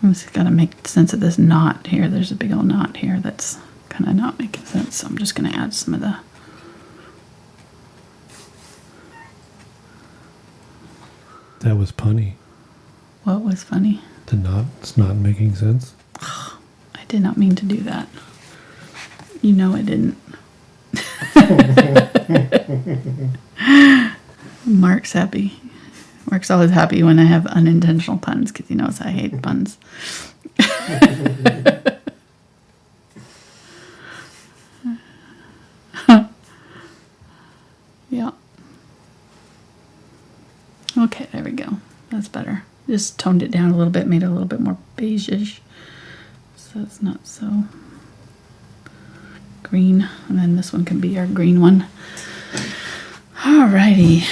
I'm just got to make sense of this knot here. There's a big old knot here that's kind of not making sense. So I'm just going to add some of the... That was punny. What was funny? The knot's not making sense. I did not mean to do that. I didn't. Mark's happy. Mark's always happy when I have unintentional puns because he knows I hate puns. Yeah. Okay, there we go. That's better. Just toned it down a little bit, made it a little bit more beige-ish. So it's not so green. And then this one can be our green one. Alrighty.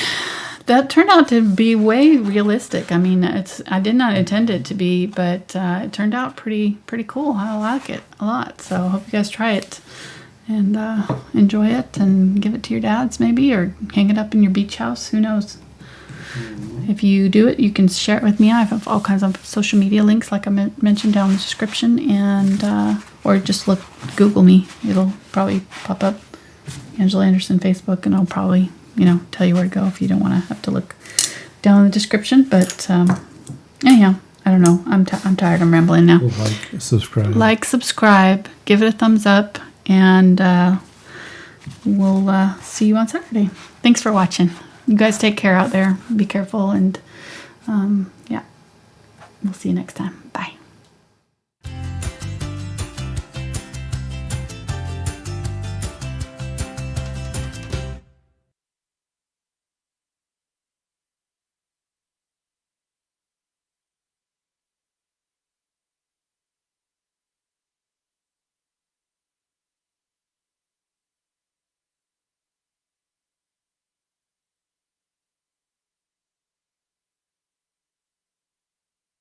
That turned out to be way realistic. I mean, I did not intend it to be, but it turned out pretty cool. I like it a lot. So I hope you guys try it and enjoy it and give it to your dads maybe, or hang it up in your beach house. Who knows? If you do it, you can share it with me. I have all kinds of social media links, like I mentioned down in the description, and or just Google me. It'll probably pop up, Angela Anderson Facebook, and I'll probably tell you where to go if you don't want to have to look down in the description. But anyhow, I don't know. I'm tired. I'm rambling now. Like, subscribe, give it a thumbs up, and we'll see you on Saturday. Thanks for watching. You guys take care out there. Be careful, and yeah, we'll see you next time. Bye.